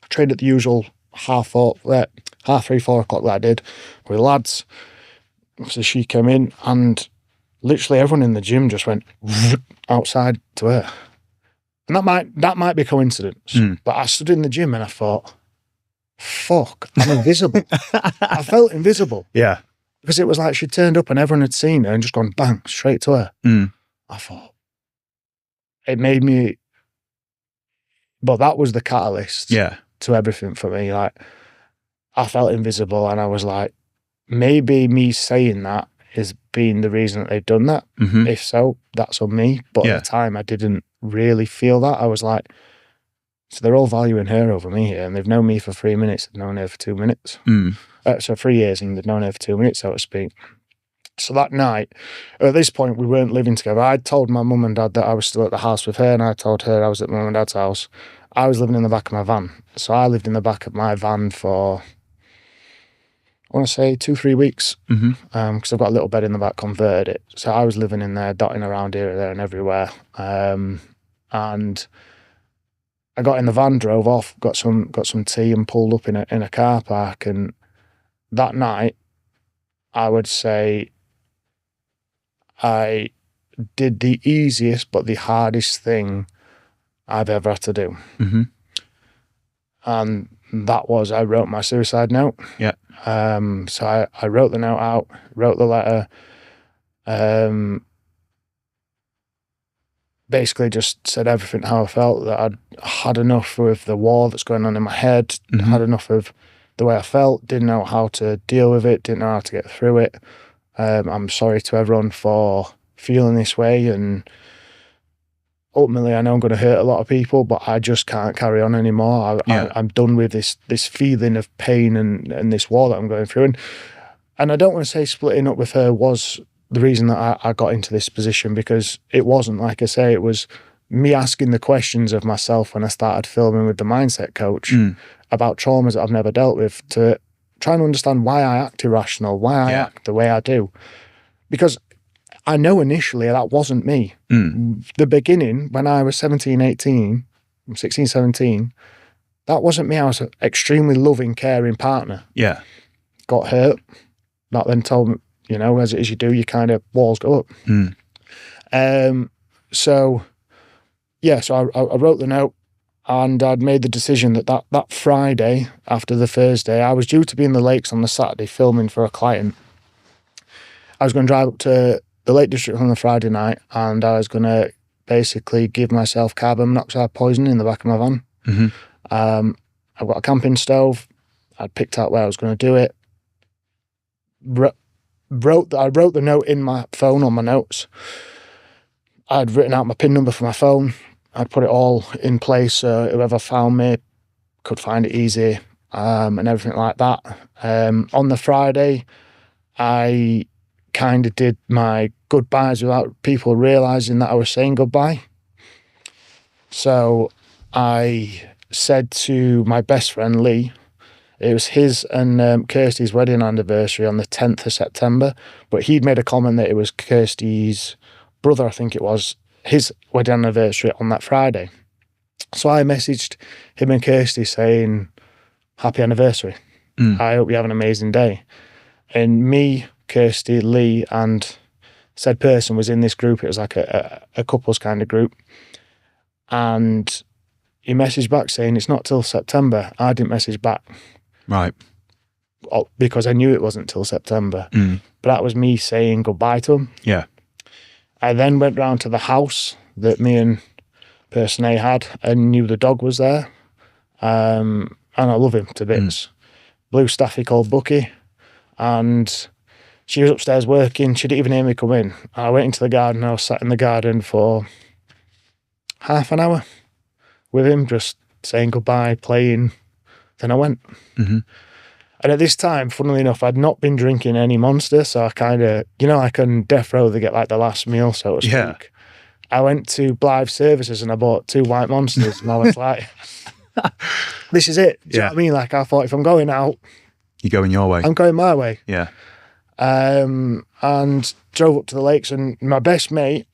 [SPEAKER 2] I trained at the usual 3:30, 4 o'clock that I did with lads. So she came in and literally everyone in the gym just went outside to her. And that might be coincidence. But I stood in the gym and I thought, fuck, I'm invisible. I felt invisible.
[SPEAKER 1] Yeah.
[SPEAKER 2] Because it was like she turned up and everyone had seen her and just gone bang, straight to her. I thought, it made me, but that was the catalyst to everything for me. Like, I felt invisible and I was like, maybe me saying that is being the reason that they've done that. If so, that's on me. But at the time, I didn't really feel that. I was like, so they're all valuing her over me here, and they've known me for 3 minutes, they've known her for 2 minutes. So 3 years, and they've known her for 2 minutes, so to speak. So that night, at this point, we weren't living together. I told my mum and dad that I was still at the house with her, and I told her I was at my mum and dad's house. I was living in the back of my van. So I lived in the back of my van for, I want to say 2-3 weeks, because I've got a little bed in the back, converted it. So I was living in there, dotting around here, there, and everywhere. And I got in the van, drove off, got some tea, and pulled up in a car park. And that night, I would say I did the easiest but the hardest thing I've ever had to do. And that was, I wrote my suicide note.
[SPEAKER 1] Yeah.
[SPEAKER 2] So I wrote the note out, wrote the letter, basically just said everything how I felt, that I'd had enough of the war that's going on in my head, had enough of the way I felt, didn't know how to deal with it, didn't know how to get through it. I'm sorry to everyone for feeling this way, and ultimately I know I'm going to hurt a lot of people, but I just can't carry on anymore. I'm done with this feeling of pain and this war that I'm going through. And I don't want to say splitting up with her was the reason that I got into this position, because it wasn't. Like I say, it was me asking the questions of myself when I started filming with the mindset coach about traumas that I've never dealt with, to try and understand why I act irrational, why I act the way I do. Because I know initially that wasn't me. The beginning, when I was 16, 17, that wasn't me. I was an extremely loving, caring partner.
[SPEAKER 1] Yeah.
[SPEAKER 2] Got hurt. That then told me, you know, as you do, you kind of, walls go up. So I wrote the note, and I'd made the decision that Friday after the Thursday, I was due to be in the lakes on the Saturday filming for a client. I was going to drive up to the Lake District on the Friday night, and I was going to basically give myself carbon monoxide poisoning in the back of my van. I've got a camping stove. I'd picked out where I was going to do it. I wrote the note in my phone on my notes. I'd written out my PIN number for my phone. I'd put it all in place so whoever found me could find it easy, and everything like that. On the Friday, I kind of did my goodbyes without people realising that I was saying goodbye. So I said to my best friend, Lee, it was his and Kirsty's wedding anniversary on the 10th of September, but he'd made a comment that it was Kirsty's brother, I think it was, his wedding anniversary on that Friday. So I messaged him and Kirsty saying, happy anniversary. I hope you have an amazing day. And me, Kirsty, Lee, and said person was in this group. It was like a couples kind of group. And he messaged back saying, it's not till September. I didn't message back.
[SPEAKER 1] Right.
[SPEAKER 2] Because I knew it wasn't till September. But that was me saying goodbye to him.
[SPEAKER 1] Yeah.
[SPEAKER 2] I then went round to the house that me and person A had and knew the dog was there. And I love him to bits. Blue staffy called Bucky. And she was upstairs working. She didn't even hear me come in. I went into the garden. I was sat in the garden for half an hour with him, just saying goodbye, playing. Then I went. And at this time, funnily enough, I'd not been drinking any Monster, so I kind of, like on death row, they get like the last meal, so to speak.
[SPEAKER 1] Yeah.
[SPEAKER 2] I went to Blythe Services and I bought 2 white Monsters, and I was like, this is it. Do you know what I mean? Like, I thought, if I'm going out,
[SPEAKER 1] you're going your way.
[SPEAKER 2] I'm going my way.
[SPEAKER 1] Yeah.
[SPEAKER 2] And drove up to the lakes, and my best mate,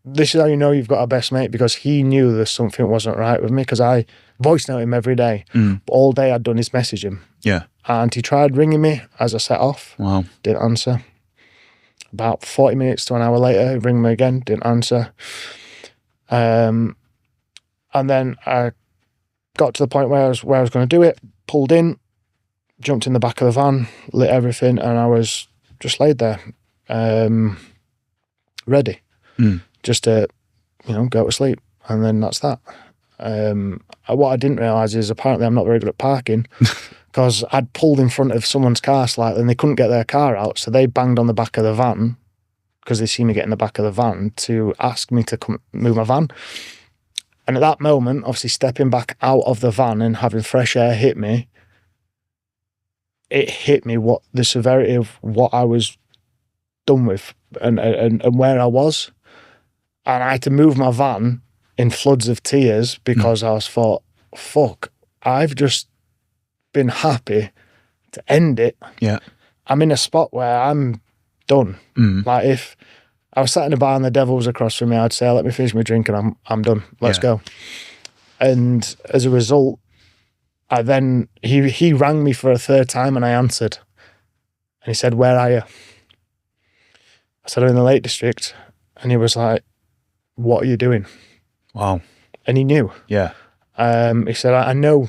[SPEAKER 2] this is how you know you've got a best mate, because he knew that something wasn't right with me, because I voice note him every day. But all day I'd done is message him.
[SPEAKER 1] Yeah.
[SPEAKER 2] And he tried ringing me as I set off.
[SPEAKER 1] Wow.
[SPEAKER 2] Didn't answer. About 40 minutes to an hour later, he rang me again, didn't answer. And then I got to the point where I was going to do it, pulled in, jumped in the back of the van, lit everything, and I was just laid there, ready, just to, go to sleep. And then that's that. What I didn't realise is apparently I'm not very good at parking, because I'd pulled in front of someone's car slightly and they couldn't get their car out, so they banged on the back of the van, because they see me get in the back of the van, to ask me to come move my van. And at that moment, obviously stepping back out of the van and having fresh air hit me, it hit me what the severity of what I was done with and where I was. And I had to move my van in floods of tears, because I was thought, fuck, I've just been happy to end it.
[SPEAKER 1] Yeah.
[SPEAKER 2] I'm in a spot where I'm done. Like, if I was sat in a bar and the devil was across from me, I'd say, let me finish my drink and I'm done. Let's go. And as a result, he rang me for a third time and I answered. And he said, where are you? I said, I'm in the Lake District. And he was like, what are you doing?
[SPEAKER 1] Wow.
[SPEAKER 2] And he knew.
[SPEAKER 1] Yeah.
[SPEAKER 2] He said, I know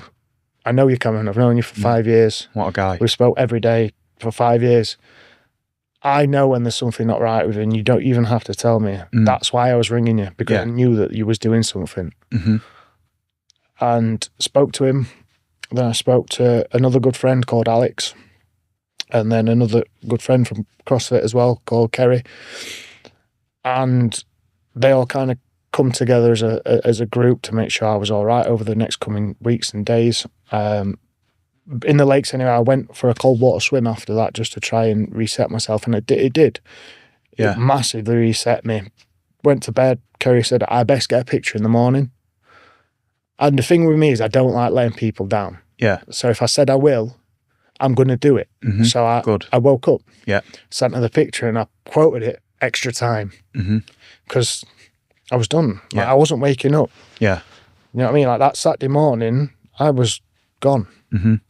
[SPEAKER 2] you're coming. I've known you for 5 years.
[SPEAKER 1] What a guy.
[SPEAKER 2] We've spoke every day for 5 years. I know when there's something not right with you, and you don't even have to tell me. That's why I was ringing you, because I knew that you was doing something. And spoke to him. Then I spoke to another good friend called Alex, and then another good friend from CrossFit as well called Kerry. And they all kind of come together as a group to make sure I was all right over the next coming weeks and days. In the lakes anyway, I went for a cold water swim after that, just to try and reset myself, and it did.
[SPEAKER 1] Yeah.
[SPEAKER 2] It massively reset me. Went to bed. Kerry said, I best get a picture in the morning. And the thing with me is I don't like letting people down.
[SPEAKER 1] Yeah.
[SPEAKER 2] So if I said I will, I'm going to do it. So I woke up, sent her the picture, and I quoted it extra time, because I was done. Like, I wasn't waking up.
[SPEAKER 1] Yeah.
[SPEAKER 2] You know what I mean? Like, that Saturday morning, I was gone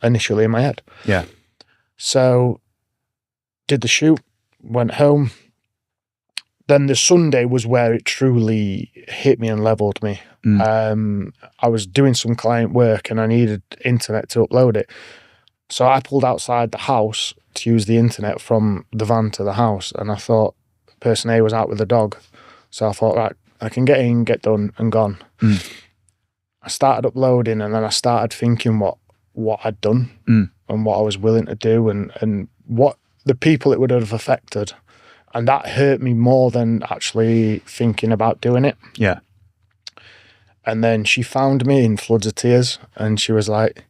[SPEAKER 2] initially in my head.
[SPEAKER 1] Yeah.
[SPEAKER 2] So did the shoot, went home. Then the Sunday was where it truly hit me and leveled me. I was doing some client work and I needed internet to upload it. So I pulled outside the house to use the internet from the van to the house, and I thought person A was out with the dog. So I thought, right, I can get in, get done, and gone. I started uploading, and then I started thinking what I'd done and what I was willing to do, and what the people it would have affected. And that hurt me more than actually thinking about doing it.
[SPEAKER 1] Yeah.
[SPEAKER 2] And then she found me in floods of tears, and she was like,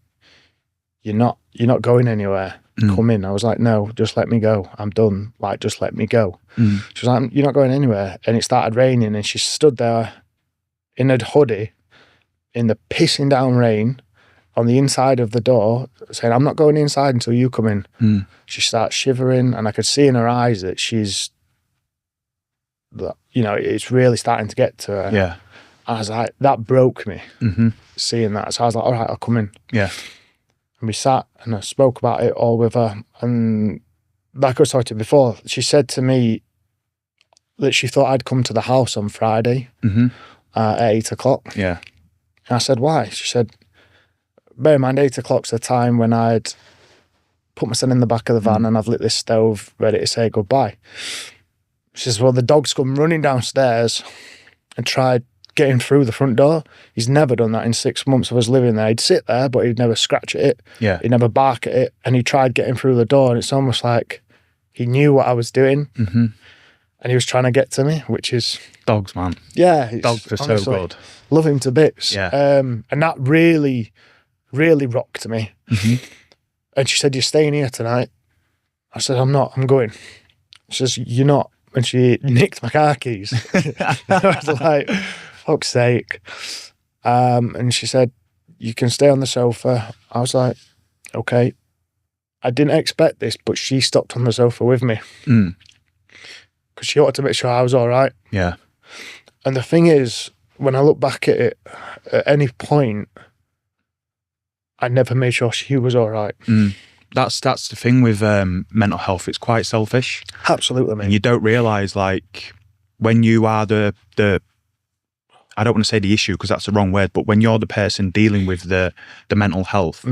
[SPEAKER 2] you're not going anywhere. Come in. I was like, no, just let me go. I'm done. Like, just let me go. She was like, you're not going anywhere. And it started raining, and she stood there in a hoodie in the pissing down rain on the inside of the door, saying, I'm not going inside until you come in. She starts shivering, and I could see in her eyes that it's really starting to get to her.
[SPEAKER 1] Yeah.
[SPEAKER 2] I was like, that broke me, seeing that. So I was like, all right, I'll come in.
[SPEAKER 1] Yeah.
[SPEAKER 2] And we sat and I spoke about it all with her. And like I was talking to before, she said to me that she thought I'd come to the house on Friday at 8 o'clock.
[SPEAKER 1] Yeah.
[SPEAKER 2] And I said, why? She said, bear in mind, 8 o'clock's the time when I'd put my son in the back of the van and I've lit this stove ready to say goodbye. She says, well, the dog's come running downstairs and tried getting through the front door. He's never done that in 6 months of us living there. He'd sit there, but he'd never scratch at it.
[SPEAKER 1] Yeah.
[SPEAKER 2] He'd never bark at it. And he tried getting through the door, and it's almost like he knew what I was doing.
[SPEAKER 1] Mm-hmm.
[SPEAKER 2] And he was trying to get to me, which is...
[SPEAKER 1] Dogs, man.
[SPEAKER 2] Yeah.
[SPEAKER 1] Dogs are so good.
[SPEAKER 2] Love him to bits.
[SPEAKER 1] Yeah.
[SPEAKER 2] And that really, really rocked me.
[SPEAKER 1] Mm-hmm.
[SPEAKER 2] And she said, you're staying here tonight? I said, I'm not. I'm going. She says, you're not. And she nicked my car keys. I was like, fuck's sake. And she said, you can stay on the sofa. I was like, okay. I didn't expect this, but she stopped on the sofa with me. Because she wanted to make sure I was all right.
[SPEAKER 1] Yeah.
[SPEAKER 2] And the thing is, when I look back at it, at any point, I never made sure she was all right.
[SPEAKER 1] That's the thing with mental health. It's quite selfish.
[SPEAKER 2] Absolutely, mate.
[SPEAKER 1] And you don't realise, like, when you are the I don't want to say the issue because that's the wrong word, but when you're the person dealing with the mental health,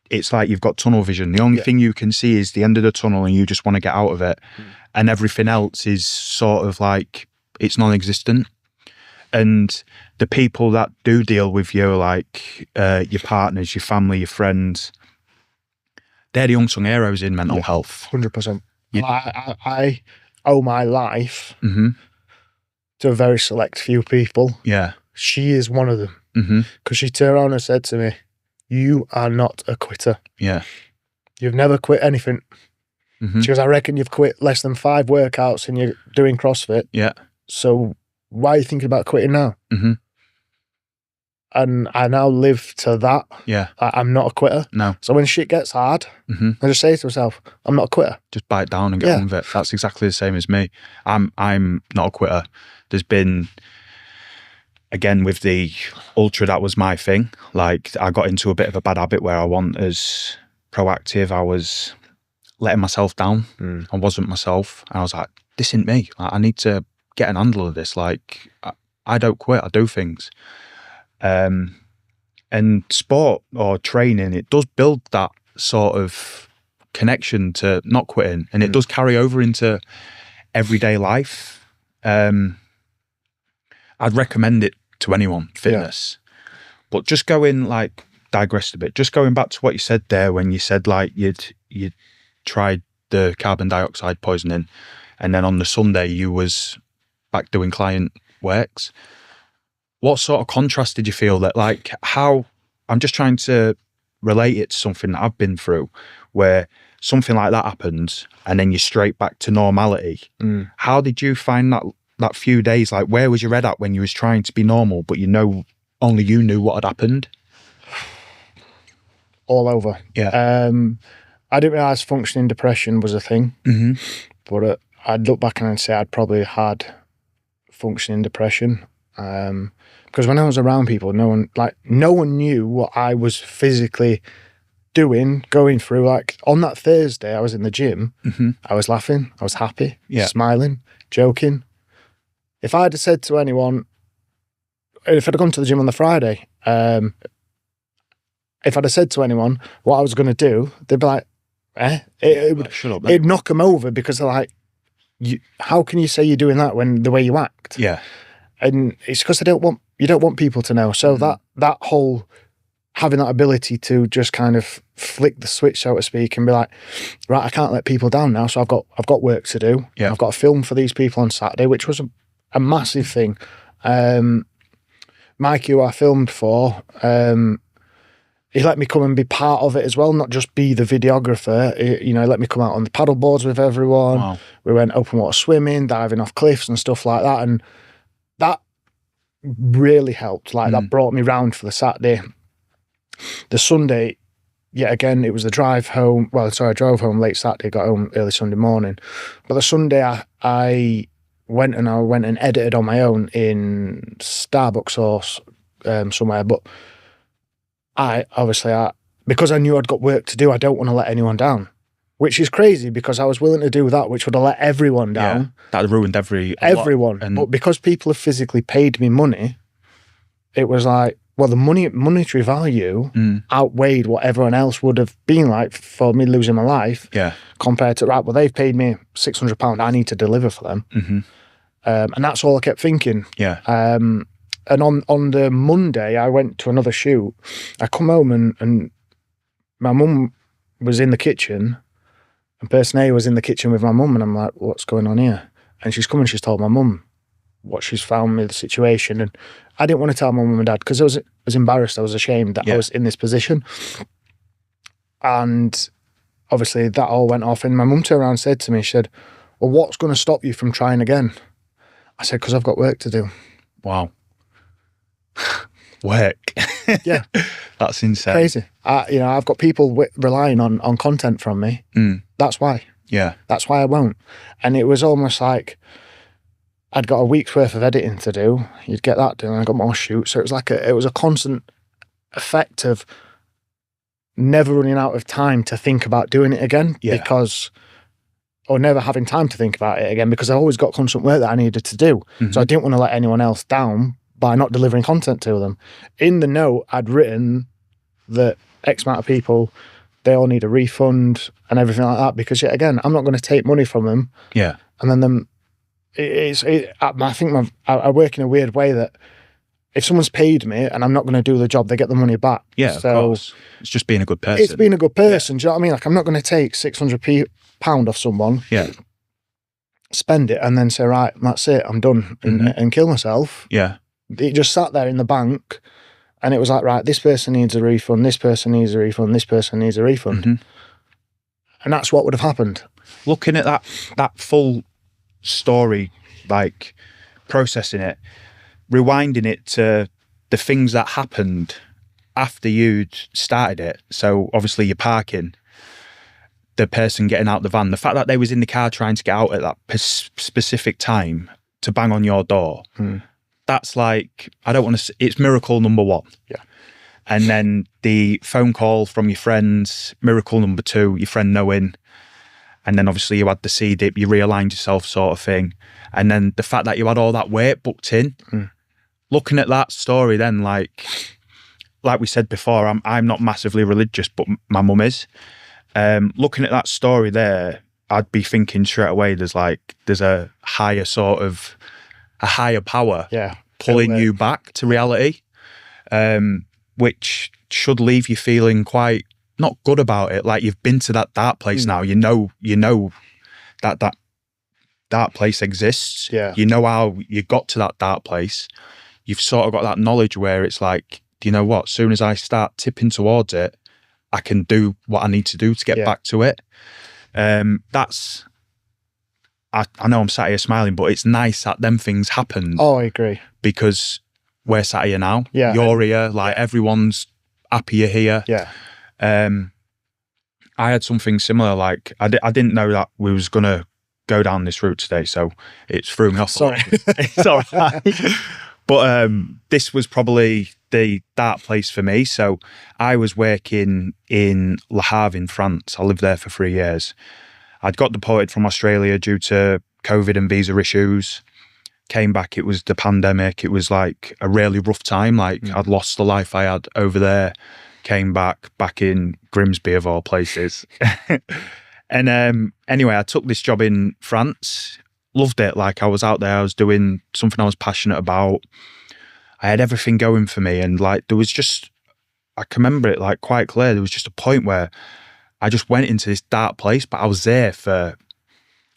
[SPEAKER 1] it's like you've got tunnel vision. The only thing you can see is the end of the tunnel and you just want to get out of it. And everything else is sort of like, it's non-existent. And the people that do deal with you, like your partners, your family, your friends, they're the unsung heroes in mental health.
[SPEAKER 2] 100%. I owe my life to a very select few people.
[SPEAKER 1] Yeah. She
[SPEAKER 2] is one of them. Because she turned around and said to me, you are not a quitter.
[SPEAKER 1] Yeah.
[SPEAKER 2] You've never quit anything. She goes, I reckon you've quit less than 5 workouts and you're doing CrossFit.
[SPEAKER 1] Yeah.
[SPEAKER 2] So why are you thinking about quitting now? And I now live to that.
[SPEAKER 1] Yeah.
[SPEAKER 2] I'm not a quitter.
[SPEAKER 1] No.
[SPEAKER 2] So when shit gets hard, I just say to myself, I'm not a quitter.
[SPEAKER 1] Just bite down and get on with it. That's exactly the same as me. I'm not a quitter. There's been, again, with the ultra, that was my thing. Like, I got into a bit of a bad habit where I wasn't as proactive. I was letting myself down. I wasn't myself. And I was like, this isn't me. Like, I need to get an handle of this. Like, I don't quit. I do things. And sport or training, it does build that sort of connection to not quitting, and it does carry over into everyday life. I'd recommend it to anyone, fitness. But just going, like, digressed a bit, just going back to what you said there when you said, like, you'd tried the carbon dioxide poisoning and then on the Sunday you was back doing client works. What sort of contrast did you feel that, like, how, I'm just trying to relate it to something that I've been through where something like that happens and then you're straight back to normality. How did you find that few days? Like, where was your head at when you was trying to be normal, but only you knew what had happened?
[SPEAKER 2] All over.
[SPEAKER 1] Yeah.
[SPEAKER 2] I didn't realise functioning depression was a thing, but I'd look back and I'd say I'd probably had functioning depression. Because when I was around people, no one knew what I was physically doing, going through. Like, on that Thursday, I was in the gym, I was laughing, I was happy, smiling, joking. If I'd have said to anyone, if I'd have gone to the gym on the Friday, if I'd have said to anyone what I was going to do, they'd be like,
[SPEAKER 1] Shut up,
[SPEAKER 2] it'd knock them over, because they're like, how can you say you're doing that when the way you act?
[SPEAKER 1] Yeah.
[SPEAKER 2] And it's because you don't want people to know. So that whole having that ability to just kind of flick the switch, so to speak, and be like, right, I can't let people down now. So I've got work to do.
[SPEAKER 1] Yeah.
[SPEAKER 2] I've got to film for these people on Saturday, which was a massive thing. Mike, who I filmed for, he let me come and be part of it as well, not just be the videographer. He let me come out on the paddle boards with everyone.
[SPEAKER 1] Wow.
[SPEAKER 2] We went open water swimming, diving off cliffs and stuff like that. And that really helped. Like, that brought me round for the Saturday. The Sunday, yet again, it was the drive home. Well, sorry, I drove home late Saturday, got home early Sunday morning. But the Sunday, I went and edited on my own in Starbucks or somewhere. But because I knew I'd got work to do, I don't want to let anyone down. Which is crazy, because I was willing to do that, which would have let everyone down.
[SPEAKER 1] Yeah, that ruined everyone.
[SPEAKER 2] But because people have physically paid me money, it was like, well, the monetary value outweighed what everyone else would have been like for me losing my life.
[SPEAKER 1] Yeah.
[SPEAKER 2] Compared to, right, well, they've paid me £600. I need to deliver for them.
[SPEAKER 1] Mm-hmm.
[SPEAKER 2] And that's all I kept thinking.
[SPEAKER 1] Yeah.
[SPEAKER 2] And on the Monday, I went to another shoot. I come home and my mum was in the kitchen, and person A was in the kitchen with my mum, and I'm like, what's going on here? And she's come and she's told my mum what she's found me, the situation. And I didn't want to tell my mum and dad because I was embarrassed. I was ashamed that I was in this position. And obviously that all went off. And my mum turned around and said to me, she said, well, what's going to stop you from trying again? I said, because I've got work to do.
[SPEAKER 1] Wow. Work.
[SPEAKER 2] Yeah.
[SPEAKER 1] That's insane.
[SPEAKER 2] Crazy. I've got people relying on content from me. That's why.
[SPEAKER 1] Yeah.
[SPEAKER 2] That's why I won't. And it was almost like I'd got a week's worth of editing to do. You'd get that done, and I got more shoots. So it was like it was a constant effect of never running out of time to think about doing it again, or never having time to think about it again, because I always got constant work that I needed to do. Mm-hmm. So I didn't want to let anyone else down by not delivering content to them. In the note, I'd written that X amount of people, they all need a refund and everything like that, because yet again, I'm not going to take money from them.
[SPEAKER 1] Yeah.
[SPEAKER 2] And then I think I work in a weird way that if someone's paid me and I'm not going to do the job, they get the money back.
[SPEAKER 1] Yeah, so, of course. It's just being a good person.
[SPEAKER 2] It's being a good person. Do you know what I mean? Like, I'm not going to take £600 off someone, spend it, and then say, right, that's it, I'm done, and kill myself.
[SPEAKER 1] Yeah.
[SPEAKER 2] It just sat there in the bank, and it was like, right, this person needs a refund, this person needs a refund, this person needs a refund. Mm-hmm. And that's what would have happened.
[SPEAKER 1] Looking at that full story, like processing it, rewinding it to the things that happened after you'd started it. So obviously you're parking, the person getting out the van, the fact that they was in the car trying to get out at that specific time to bang on your door. That's like, I don't want to, it's miracle number one.
[SPEAKER 2] Yeah.
[SPEAKER 1] And then the phone call from your friends, miracle number two, your friend knowing. And then obviously you had the C-dip, you realigned yourself sort of thing. And then the fact that you had all that weight booked in, looking at that story then, like we said before, I'm not massively religious, but my mum is. Looking at that story there, I'd be thinking straight away, there's a higher power pulling you back to reality, which should leave you feeling quite not good about it. Like, you've been to that dark place now. You know that dark place exists.
[SPEAKER 2] Yeah.
[SPEAKER 1] You know how you got to that dark place. You've sort of got that knowledge where it's like, do you know what? As soon as I start tipping towards it, I can do what I need to do to get back to it. I know I'm sat here smiling, but it's nice that them things happened.
[SPEAKER 2] Oh, I agree.
[SPEAKER 1] Because we're sat here now.
[SPEAKER 2] Yeah.
[SPEAKER 1] You're here. Like, everyone's happy you're here.
[SPEAKER 2] Yeah.
[SPEAKER 1] I had something similar. Like, I didn't know that we was going to go down this route today, so it threw me off.
[SPEAKER 2] Sorry.
[SPEAKER 1] It's all right. But this was probably the dark place for me. So I was working in Le Havre in France. I lived there for 3 years. I'd got deported from Australia due to COVID and visa issues. Came back, it was the pandemic. It was like a really rough time. Like, I'd lost the life I had over there. Came back in Grimsby of all places. And anyway, I took this job in France. Loved it. Like, I was out there, I was doing something I was passionate about. I had everything going for me. And like, there was just, I can remember it like quite clear. There was just a point where I just went into this dark place, but I was there for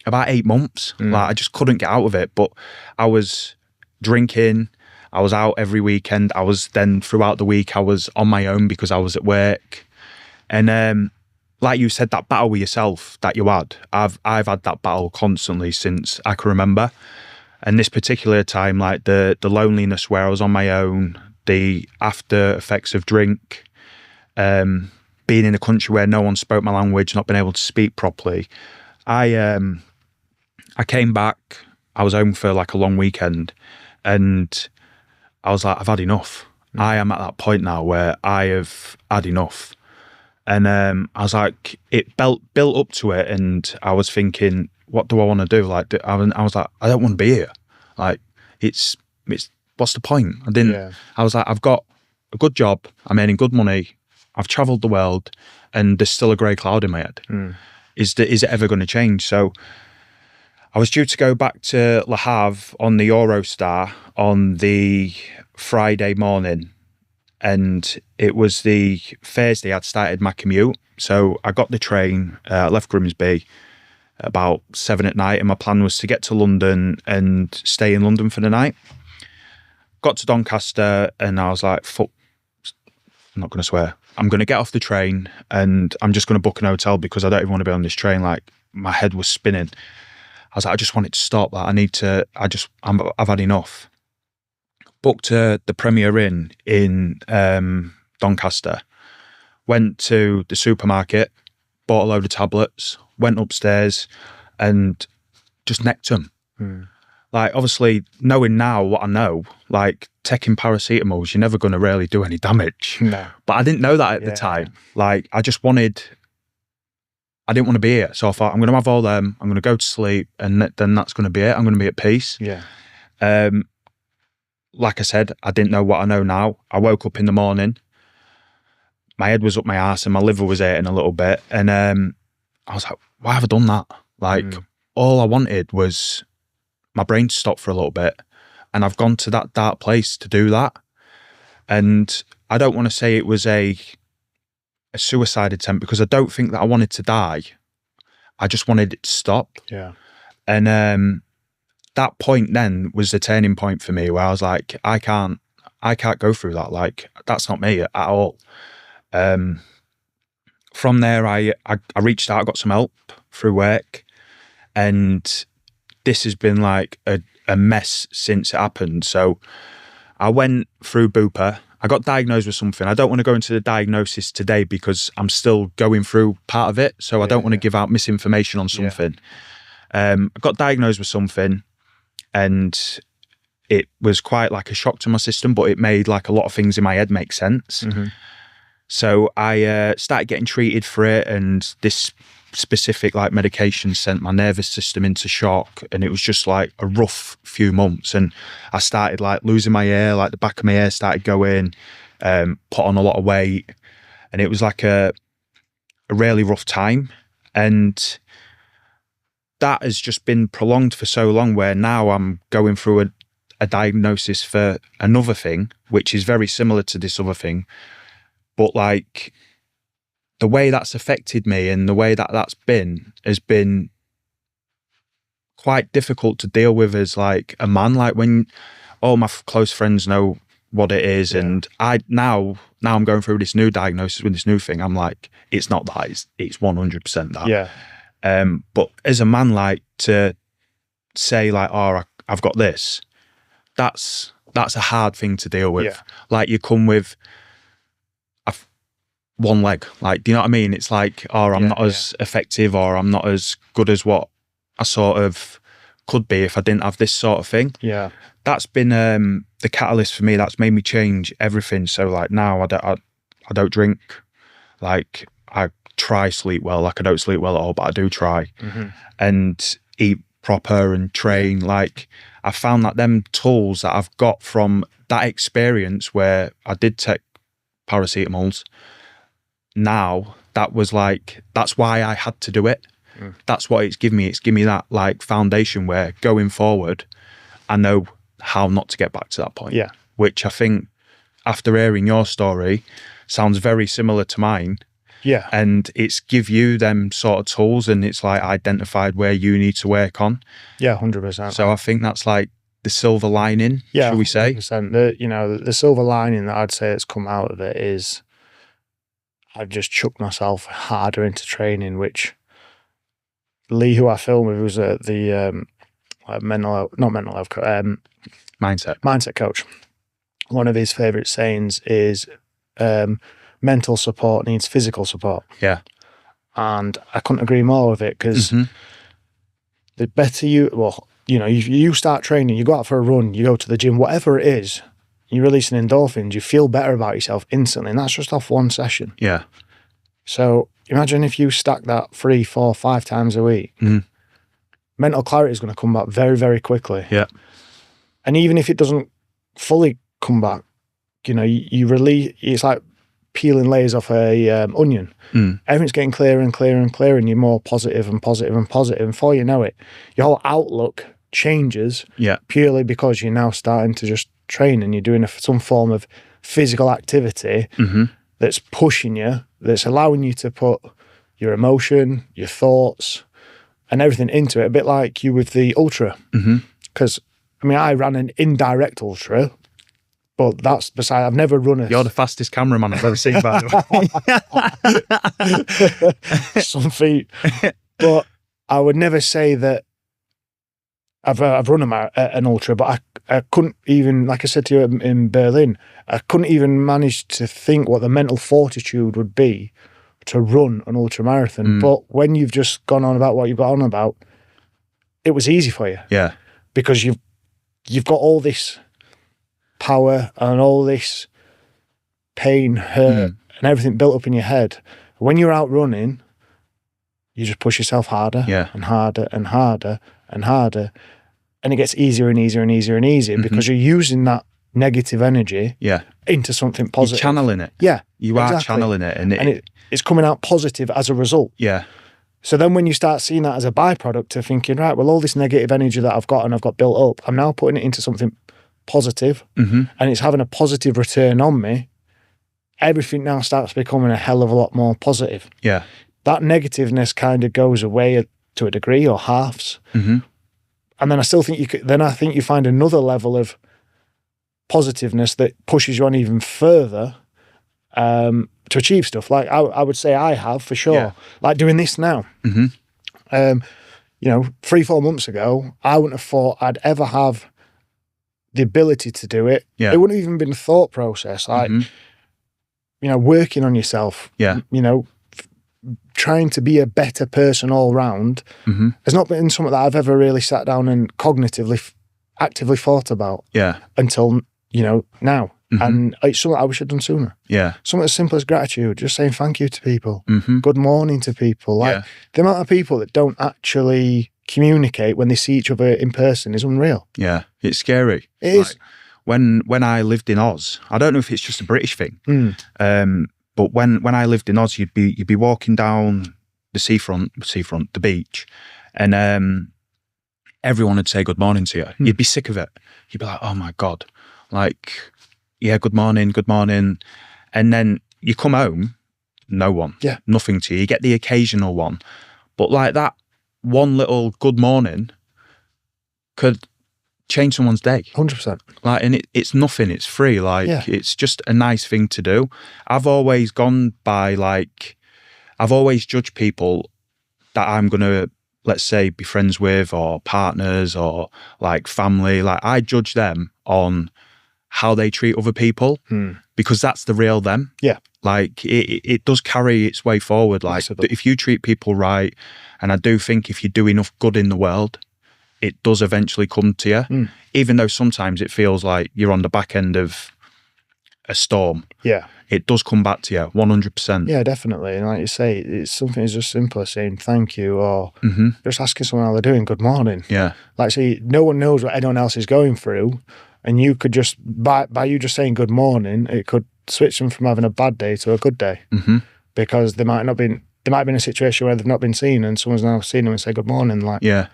[SPEAKER 1] about 8 months. Like, I just couldn't get out of it. But I was drinking, I was out every weekend. I was then, throughout the week, I was on my own because I was at work. And like you said, that battle with yourself that you had, I've had that battle constantly since I can remember. And this particular time, like the loneliness where I was on my own, the after effects of drink, being in a country where no one spoke my language, not being able to speak properly. I came back, I was home for like a long weekend, and I was like, I've had enough. I am at that point now where I have had enough. And I was like, it built up to it, and I was thinking, what do I want to do? Like, I was like, I don't want to be here. Like, it's what's the point? I was like, I've got a good job, I'm earning good money, I've travelled the world, and there's still a grey cloud in my head. Is it ever going to change? So I was due to go back to Le Havre on the Eurostar on the Friday morning, and it was the Thursday I'd started my commute. So I got the train, left Grimsby about 7 at night, and my plan was to get to London and stay in London for the night. Got to Doncaster, and I was like, fuck, I'm not going to swear. I'm going to get off the train and I'm just going to book an hotel because I don't even want to be on this train. Like, my head was spinning. I was like, I just want it to stop. Like, I've had enough. Booked the Premier Inn in Doncaster. Went to the supermarket, bought a load of tablets, went upstairs and just necked them. Like, obviously, knowing now what I know, like, taking paracetamols, you're never going to really do any damage.
[SPEAKER 2] No.
[SPEAKER 1] But I didn't know that at the time. Like, I didn't want to be here. So I thought, I'm going to have all them, I'm going to go to sleep, and then that's going to be it. I'm going to be at peace.
[SPEAKER 2] Yeah.
[SPEAKER 1] Like I said, I didn't know what I know now. I woke up in the morning, my head was up my arse and my liver was hurting a little bit. And I was like, why have I done that? Like, all I wanted was my brain to stop for a little bit. And I've gone to that dark place to do that. And I don't want to say it was a suicide attempt, because I don't think that I wanted to die. I just wanted it to stop.
[SPEAKER 2] Yeah.
[SPEAKER 1] And that point then was the turning point for me, where I was like, I can't go through that. Like, that's not me at all. From there, I reached out, I got some help through work, and this has been like a mess since it happened. So I went through Bupa. I got diagnosed with something. I don't want to go into the diagnosis today because I'm still going through part of it. So I don't want to give out misinformation on something. I got diagnosed with something, and it was quite like a shock to my system, but it made like a lot of things in my head make sense. So I started getting treated for it, and this specific like medication sent my nervous system into shock, and it was just like a rough few months. And I started like losing my hair, like the back of my hair started going, put on a lot of weight, and it was like a really rough time. And that has just been prolonged for so long, where now I'm going through a diagnosis for another thing, which is very similar to this other thing. But like, the way that's affected me and the way that that's been has been quite difficult to deal with as like a man. Like, when all my close friends know what it is, and I now I'm going through this new diagnosis with this new thing. I'm like, it's not that, it's 100% that.
[SPEAKER 2] Yeah.
[SPEAKER 1] But as a man, like, to say like, oh, I've got this, that's a hard thing to deal with. Like, you come with one leg, like, do you know what I mean? It's like, oh, I'm not as effective, or I'm not as good as what I sort of could be if I didn't have this sort of thing.
[SPEAKER 2] Yeah.
[SPEAKER 1] That's been the catalyst for me. That's made me change everything. So like, now I don't drink. Like, I try sleep well. Like, I don't sleep well at all, but I do try. And eat proper and train. Like, I found that them tools that I've got from that experience where I did take paracetamols, now that was like, that's why I had to do it. That's what it's given me. It's given me that like foundation where going forward, I know how not to get back to that point. Which I think, after hearing your story, sounds very similar to mine. And it's give you them sort of tools, and it's like identified where you need to work on.
[SPEAKER 2] 100%.
[SPEAKER 1] So I think that's like the silver lining, shall we say?
[SPEAKER 2] 100%. The silver lining that I'd say that's come out of it is I've just chucked myself harder into training, which Lee, who I filmed with, was the mindset coach. One of his favourite sayings is mental support needs physical support. And I couldn't agree more with it, because the better you start training, you go out for a run, you go to the gym, whatever it is, you're releasing endorphins, you feel better about yourself instantly, and that's just off one session. So imagine if you stack that 3, 4, 5 times a week. Mental clarity is going to come back very, very quickly. And even if it doesn't fully come back you release. It's like peeling layers off a onion. Everything's getting clearer and clearer and clearer, and you're more positive and positive and positive. And before you know it, your whole outlook changes. Purely because you're now starting to just train, and you're doing some form of physical activity that's pushing you, that's allowing you to put your emotion, your thoughts, and everything into it. A bit like you with the ultra. Because I ran an indirect ultra. But that's beside. I've never run a.
[SPEAKER 1] You're the fastest cameraman I've ever seen, by
[SPEAKER 2] the way. Some feet, but I would never say that I've run an ultra. But I couldn't even, like I said to you in Berlin, I couldn't even manage to think what the mental fortitude would be to run an ultra marathon. But when you've just gone on about what you've got on about, it was easy for you.
[SPEAKER 1] Yeah,
[SPEAKER 2] because you've got all this power and all this pain, hurt, and everything built up in your head. When you're out running, you just push yourself harder and harder and harder and harder, and it gets easier and easier and easier and easier because you're using that negative energy into something positive.
[SPEAKER 1] You're channeling it.
[SPEAKER 2] Yeah,
[SPEAKER 1] you are channeling it, and
[SPEAKER 2] it's coming out positive as a result.
[SPEAKER 1] Yeah.
[SPEAKER 2] So then when you start seeing that as a byproduct of thinking, right, well, all this negative energy that I've got and I've got built up, I'm now putting it into something positive, and it's having a positive return on me, everything now starts becoming a hell of a lot more positive.
[SPEAKER 1] Yeah.
[SPEAKER 2] That negativeness kind of goes away to a degree, or halves. And then I still think I think you find another level of positiveness that pushes you on even further to achieve stuff. Like I would say I have, for sure. Like doing this now. 3-4 months ago, I wouldn't have thought I'd ever have the ability to do it. It wouldn't have even been a thought process. Like, working on yourself, trying to be a better person all round has not been something that I've ever really sat down and cognitively, actively thought about until, now. And it's something I wish I'd done sooner. Something as simple as gratitude, just saying thank you to people, good morning to people. Like the amount of people that don't actually communicate when they see each other in person is unreal.
[SPEAKER 1] Yeah, it's scary.
[SPEAKER 2] It is.
[SPEAKER 1] When I lived in Oz, I don't know if it's just a British thing, but when I lived in Oz, you'd be walking down the seafront, the beach, and everyone would say good morning to you. You'd be sick of it. You'd be like, oh my God, like, yeah, good morning. And then you come home, no one, nothing to you. You get the occasional one, but like that one little good morning could change someone's day.
[SPEAKER 2] 100%.
[SPEAKER 1] Like, and it's nothing, it's free. Like, it's just a nice thing to do. I've always gone by, like, I've always judged people that I'm going to, let's say, be friends with, or partners, or like family. Like, I judge them on how they treat other people, because that's the real them. Yeah. Like, it does carry its way forward. Like, if you treat people right, and I do think if you do enough good in the world, it does eventually come to you, even though sometimes it feels like you're on the back end of a storm. Yeah. It does come back to you 100%.
[SPEAKER 2] Yeah, definitely. And like you say, it's something as just simple as saying thank you, or just asking someone how they're doing, good morning. Yeah. Like, say, no one knows what anyone else is going through, and you could just, by you just saying good morning, it could switch them from having a bad day to a good day, because they might be in a situation where they've not been seen, and someone's now seen them and say good morning. Like,
[SPEAKER 1] yeah.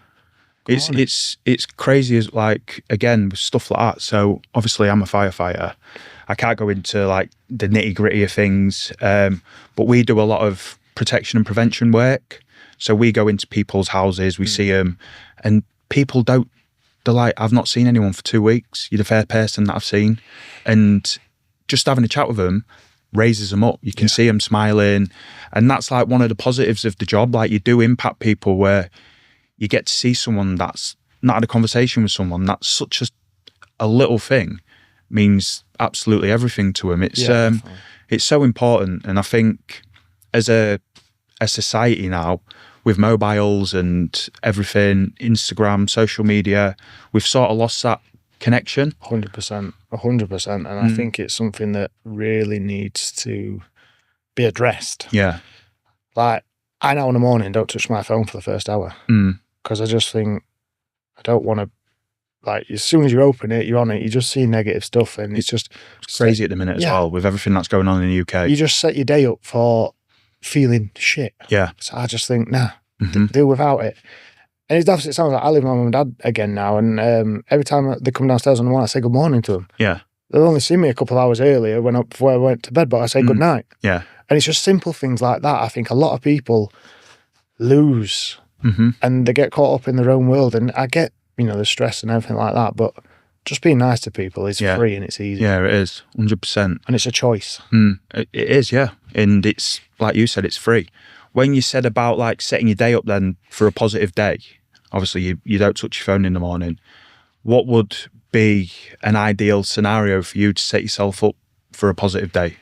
[SPEAKER 1] It's crazy, as like, again, with stuff like that. So obviously I'm a firefighter. I can't go into like the nitty gritty of things, but we do a lot of protection and prevention work. So we go into people's houses, we see them, and people they're like, I've not seen anyone for 2 weeks. You're the first person that I've seen. And just having a chat with them raises them up. You can see them smiling. And that's like one of the positives of the job. Like, you do impact people where you get to see someone that's not had a conversation with someone. That's such a little thing means absolutely everything to them. It's so important. And I think as a society now, with mobiles and everything, Instagram, social media, we've sort of lost that connection.
[SPEAKER 2] 100%. And I think it's something that really needs to be addressed. Yeah. Like, I now in the morning don't touch my phone for the first hour, because I just think I don't want to like as soon as you open it, you're on it, you just see negative stuff, and it's
[SPEAKER 1] crazy at the minute as well with everything that's going on in the UK.
[SPEAKER 2] You just set your day up for feeling shit.
[SPEAKER 1] Yeah.
[SPEAKER 2] So I just think, deal without it. And it's daft as it sounds, like I live with my mum and dad again now, and every time they come downstairs on the morning, I say good morning to them.
[SPEAKER 1] Yeah.
[SPEAKER 2] They'll only see me a couple of hours earlier before I went to bed, but I say good night.
[SPEAKER 1] Yeah.
[SPEAKER 2] And it's just simple things like that. I think a lot of people lose and they get caught up in their own world. And I get, the stress and everything like that, but just being nice to people is free and it's easy.
[SPEAKER 1] Yeah, it is, 100%.
[SPEAKER 2] And it's a choice.
[SPEAKER 1] It is, yeah. And it's, like you said, it's free. When you said about like setting your day up then for a positive day, obviously you don't touch your phone in the morning. What would be an ideal scenario for you to set yourself up for a positive day?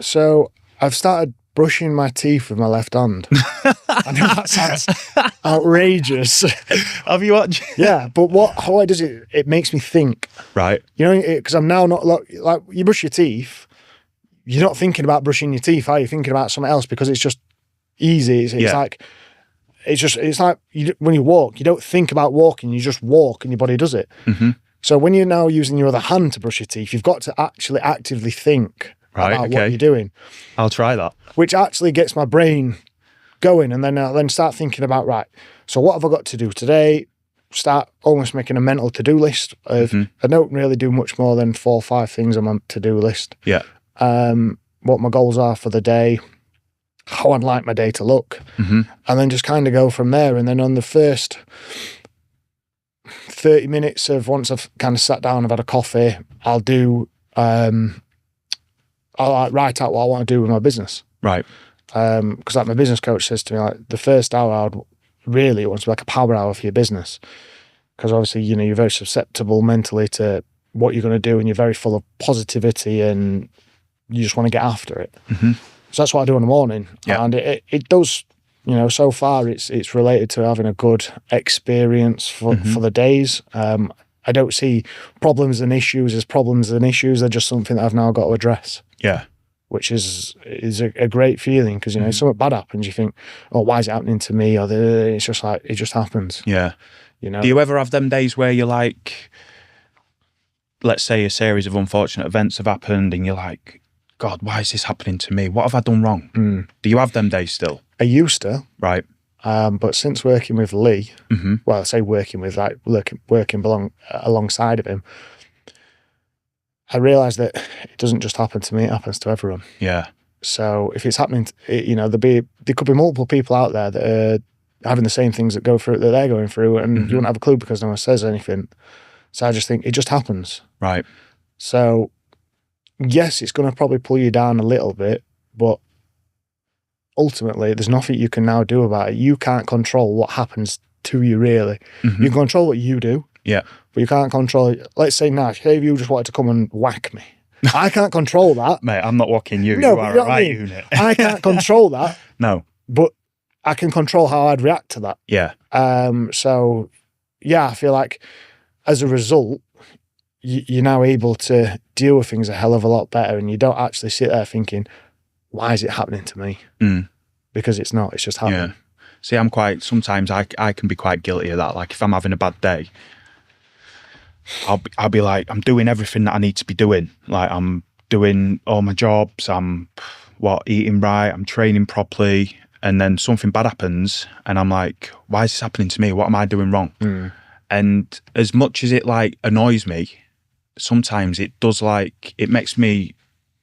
[SPEAKER 2] So I've started brushing my teeth with my left hand. I know that sounds outrageous.
[SPEAKER 1] Have you watched?
[SPEAKER 2] Yeah, but how it does it makes me think.
[SPEAKER 1] Right.
[SPEAKER 2] Because I'm now not like you brush your teeth, you're not thinking about brushing your teeth, are you? Thinking about something else because it's just easy. It's like, it's like when you walk, you don't think about walking, you just walk and your body does it. So when you're now using your other hand to brush your teeth, you've got to actually actively think about what you're doing.
[SPEAKER 1] I'll try that. Which
[SPEAKER 2] actually gets my brain going, and then I'll then start thinking about, right, so what have I got to do today? Start almost making a mental to-do list of, I don't really do much more than 4 or 5 things on my to-do list.
[SPEAKER 1] Yeah.
[SPEAKER 2] What my goals are for the day, how I'd like my day to look, and then just kind of go from there. And then on the first 30 minutes of once I've kind of sat down, I've had a coffee, I'll do, I'll write out what I want to do with my business.
[SPEAKER 1] Right.
[SPEAKER 2] Because like my business coach says to me, like the first hour it wants to be like a power hour for your business. Because obviously, you're very susceptible mentally to what you're going to do, and you're very full of positivity and you just want to get after it. So that's what I do in the morning.
[SPEAKER 1] Yeah.
[SPEAKER 2] And it does, so far it's related to having a good experience for the days. I don't see problems and issues as problems and issues. They're just something that I've now got to address.
[SPEAKER 1] Yeah.
[SPEAKER 2] Which is a great feeling, because, something bad happens, you think, oh, why is it happening to me? Or it's just like, it just happens.
[SPEAKER 1] Yeah. Do you ever have them days where you're like, let's say a series of unfortunate events have happened and you're like, God, why is this happening to me? What have I done wrong? Do you have them days still?
[SPEAKER 2] I used to.
[SPEAKER 1] Right.
[SPEAKER 2] But since working with Lee, well, I say working with, like working alongside of him, I realised that it doesn't just happen to me, it happens to everyone.
[SPEAKER 1] Yeah.
[SPEAKER 2] So if it's happening, there could be multiple people out there that are having the same things that they're going through, and you won't have a clue because no one says anything. So I just think it just happens.
[SPEAKER 1] Right.
[SPEAKER 2] So yes, it's going to probably pull you down a little bit, but ultimately there's nothing you can now do about it. You can't control what happens to you, really. You can control what you do.
[SPEAKER 1] Yeah.
[SPEAKER 2] But you can't control, let's say now, if you just wanted to come and whack me, I can't control that.
[SPEAKER 1] Mate, I'm not whacking you.
[SPEAKER 2] No,
[SPEAKER 1] you are a right unit.
[SPEAKER 2] I can't control that.
[SPEAKER 1] No.
[SPEAKER 2] But I can control how I'd react to that.
[SPEAKER 1] Yeah.
[SPEAKER 2] So, yeah, I feel like as a result, you're now able to deal with things a hell of a lot better, and you don't actually sit there thinking, why is it happening to me? Because it's not, it's just happening.
[SPEAKER 1] Yeah. See, sometimes I can be quite guilty of that. Like if I'm having a bad day, I'll be like, I'm doing everything that I need to be doing. Like I'm doing all my jobs, I'm eating right, I'm training properly, and then something bad happens and I'm like, why is this happening to me? What am I doing wrong? And as much as it like annoys me, sometimes it does, like, it makes me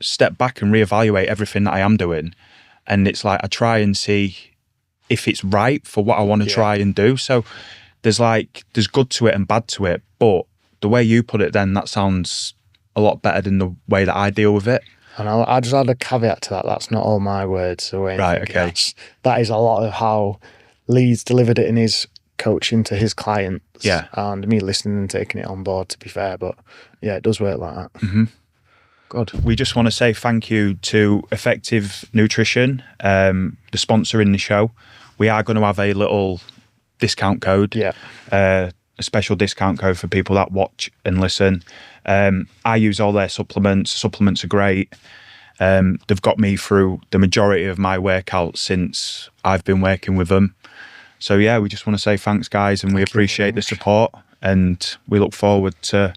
[SPEAKER 1] step back and reevaluate everything that I am doing. And it's like, I try and see if it's right for what I want to try and do. So there's good to it and bad to it. But the way you put it then, that sounds a lot better than the way that I deal with it.
[SPEAKER 2] And I just add a caveat to that. That's not all my words.
[SPEAKER 1] Right, okay.
[SPEAKER 2] That is a lot of how Lee's delivered it in his coaching to his clients.
[SPEAKER 1] Yeah.
[SPEAKER 2] And me listening and taking it on board, to be fair. But yeah, it does work like that.
[SPEAKER 1] Good. We just want to say thank you to Effective Nutrition, the sponsor in the show. We are going to have a little discount code.
[SPEAKER 2] Yeah.
[SPEAKER 1] A special discount code for people that watch and listen. I use all their supplements. Supplements are great. They've got me through the majority of my workouts since I've been working with them. So yeah, we just want to say thanks, guys, and we appreciate the support, and we look forward to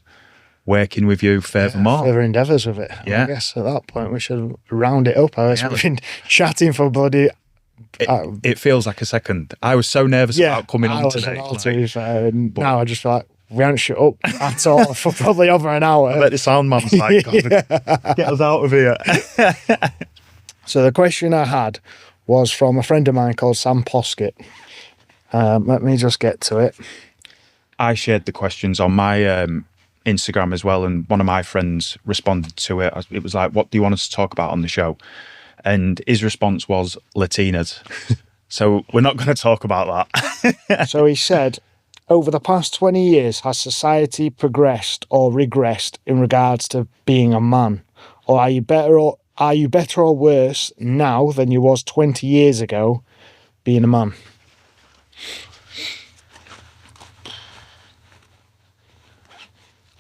[SPEAKER 1] working with you furthermore.
[SPEAKER 2] Further endeavours with it.
[SPEAKER 1] Yeah.
[SPEAKER 2] I guess at that point we should round it up. We've been chatting for bloody...
[SPEAKER 1] It feels like a second. I was so nervous about coming on today.
[SPEAKER 2] To be fair, and now I just feel like we haven't shut up at all for probably over an hour.
[SPEAKER 1] I bet the sound man's like, God, get us out of here.
[SPEAKER 2] So the question I had was from a friend of mine called Sam Poskett. Let me just get to it.
[SPEAKER 1] I shared the questions on my Instagram as well, and one of my friends responded to it. It was like, what do you want us to talk about on the show? And his response was Latinas. So we're not going to talk about that.
[SPEAKER 2] So he said, over the past 20 years, has society progressed or regressed in regards to being a man? Or are you better or worse now than you was 20 years ago being a man?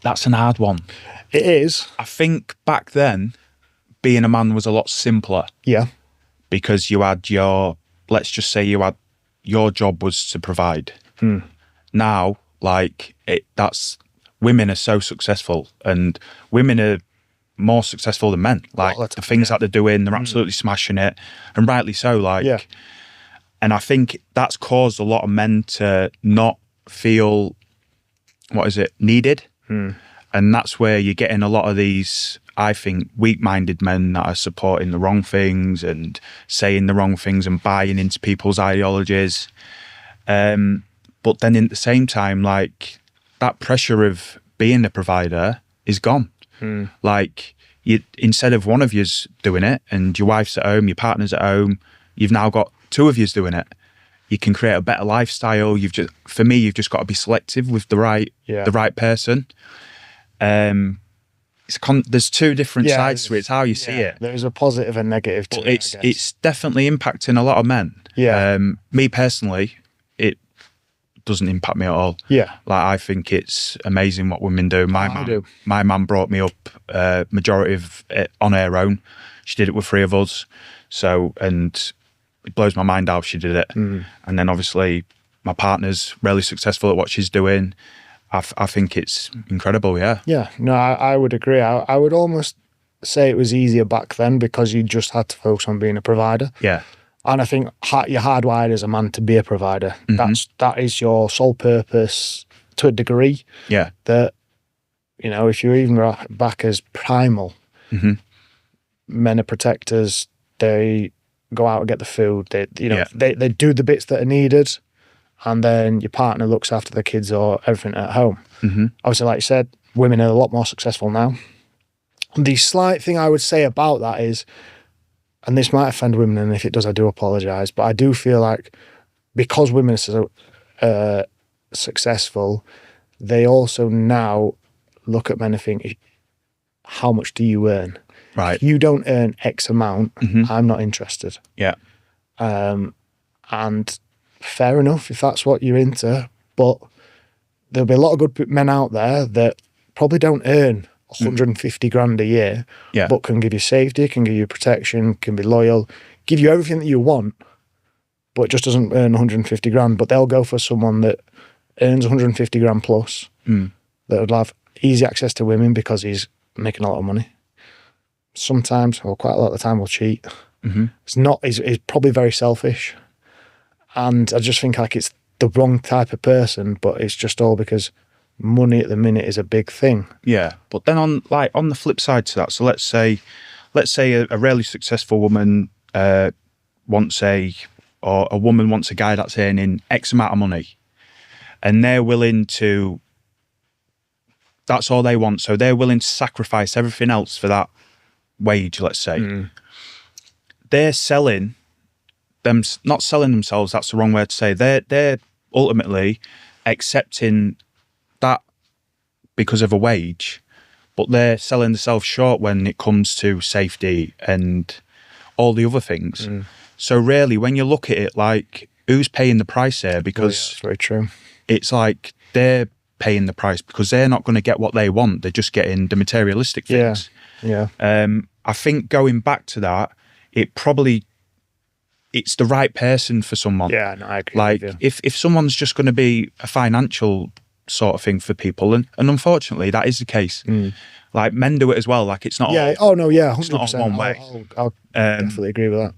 [SPEAKER 1] That's an hard one.
[SPEAKER 2] It is.
[SPEAKER 1] I think back then, being a man was a lot simpler.
[SPEAKER 2] Yeah.
[SPEAKER 1] Because you had let's just say your job was to provide. Now, like, women are so successful, and women are more successful than men. Like, the things that they're doing, they're absolutely smashing it, and rightly so. Like, and I think that's caused a lot of men to not feel, needed. And that's where you're getting a lot of these, I think, weak-minded men that are supporting the wrong things and saying the wrong things and buying into people's ideologies. But then at the same time, like, that pressure of being a provider is gone. Like, instead of one of you's doing it and your wife's at home, your partner's at home, you've now got two of you's doing it. You can create a better lifestyle. For me, you've just got to be selective with the right person. There's two different sides to it. It's how you see it.
[SPEAKER 2] There is a positive and negative to it.
[SPEAKER 1] It's definitely impacting a lot of men.
[SPEAKER 2] Yeah.
[SPEAKER 1] Me personally, it doesn't impact me at all.
[SPEAKER 2] Yeah.
[SPEAKER 1] Like, I think it's amazing what women do. My mum brought me up majority of it on her own. She did it with three of us. So, and it blows my mind how she did it. And then obviously my partner's really successful at what she's doing. I think it's incredible, yeah. Yeah,
[SPEAKER 2] no, I would agree. I would almost say it was easier back then because you just had to focus on being a provider.
[SPEAKER 1] Yeah.
[SPEAKER 2] And I think you're hardwired as a man to be a provider. That is your sole purpose to a degree.
[SPEAKER 1] Yeah.
[SPEAKER 2] That, if you're even back as primal, men are protectors. They go out and get the food. They do the bits that are needed. And then your partner looks after the kids or everything at home. Obviously, like you said, women are a lot more successful now. The slight thing I would say about that is, and this might offend women, and if it does, I do apologise, but I do feel like because women are so successful, they also now look at men and think, how much do you earn?
[SPEAKER 1] Right.
[SPEAKER 2] If you don't earn X amount, I'm not interested.
[SPEAKER 1] Yeah.
[SPEAKER 2] And fair enough if that's what you're into, but there'll be a lot of good men out there that probably don't earn 150 grand a year, but can give you safety, can give you protection, can be loyal, give you everything that you want, but just doesn't earn 150 grand. But they'll go for someone that earns 150 grand plus, that would have easy access to women because he's making a lot of money. Sometimes, or quite a lot of the time, will cheat. He's probably very selfish. And I just think like it's the wrong type of person, but it's just all because money at the minute is a big thing.
[SPEAKER 1] Yeah, but then on the flip side to that, so let's say a really successful woman wants a woman wants a guy that's earning X amount of money, and they're willing to. That's all they want, so they're willing to sacrifice everything else for that wage. Let's say they're selling. Not selling themselves, that's the wrong word to say. They're ultimately accepting that because of a wage, but they're selling themselves short when it comes to safety and all the other things. So really, when you look at it, like, who's paying the price here? Because
[SPEAKER 2] that's very true.
[SPEAKER 1] It's like they're paying the price because they're not going to get what they want. They're just getting the materialistic things.
[SPEAKER 2] Yeah.
[SPEAKER 1] I think going back to that, it probably it's the right person for someone.
[SPEAKER 2] Yeah, no, I agree.
[SPEAKER 1] Like,
[SPEAKER 2] with you.
[SPEAKER 1] if someone's just going to be a financial sort of thing for people, and unfortunately that is the case. Like, men do it as well. Like, it's not
[SPEAKER 2] Yeah.
[SPEAKER 1] all,
[SPEAKER 2] Oh no. Yeah.
[SPEAKER 1] it's not all
[SPEAKER 2] 100%.
[SPEAKER 1] one way.
[SPEAKER 2] I'll definitely agree with that.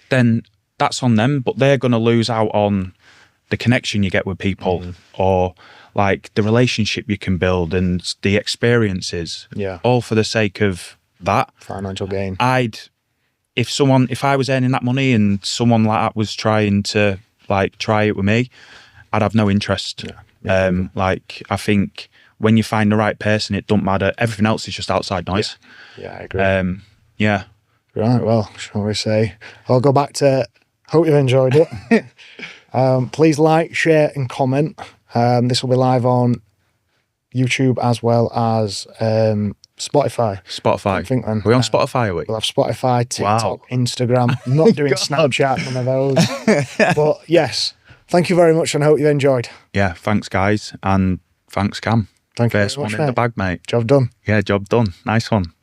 [SPEAKER 1] Then that's on them, but they're going to lose out on the connection you get with people, or like the relationship you can build and the experiences.
[SPEAKER 2] Yeah.
[SPEAKER 1] All for the sake of that
[SPEAKER 2] Financial gain.
[SPEAKER 1] If I was earning that money and someone like that was trying to like try it with me, I'd have no interest. Like, I think when you find the right person, it don't matter. Everything else is just outside noise.
[SPEAKER 2] Yeah, I agree.
[SPEAKER 1] Yeah.
[SPEAKER 2] Right, well, shall we say, I'll go back to, hope you enjoyed it. Please like, share and comment. This will be live on YouTube as well as Spotify.
[SPEAKER 1] Spotify.
[SPEAKER 2] I think then.
[SPEAKER 1] Are we on Spotify, are we?
[SPEAKER 2] We'll have Spotify, TikTok,
[SPEAKER 1] Wow.
[SPEAKER 2] Instagram. I'm not doing Snapchat, none of those. But yes, thank you very much and I hope you enjoyed.
[SPEAKER 1] Yeah, thanks guys, and thanks Cam.
[SPEAKER 2] Thank you
[SPEAKER 1] First
[SPEAKER 2] very much,
[SPEAKER 1] one in the
[SPEAKER 2] mate.
[SPEAKER 1] bag, mate.
[SPEAKER 2] Job done.
[SPEAKER 1] Yeah, job done. Nice one.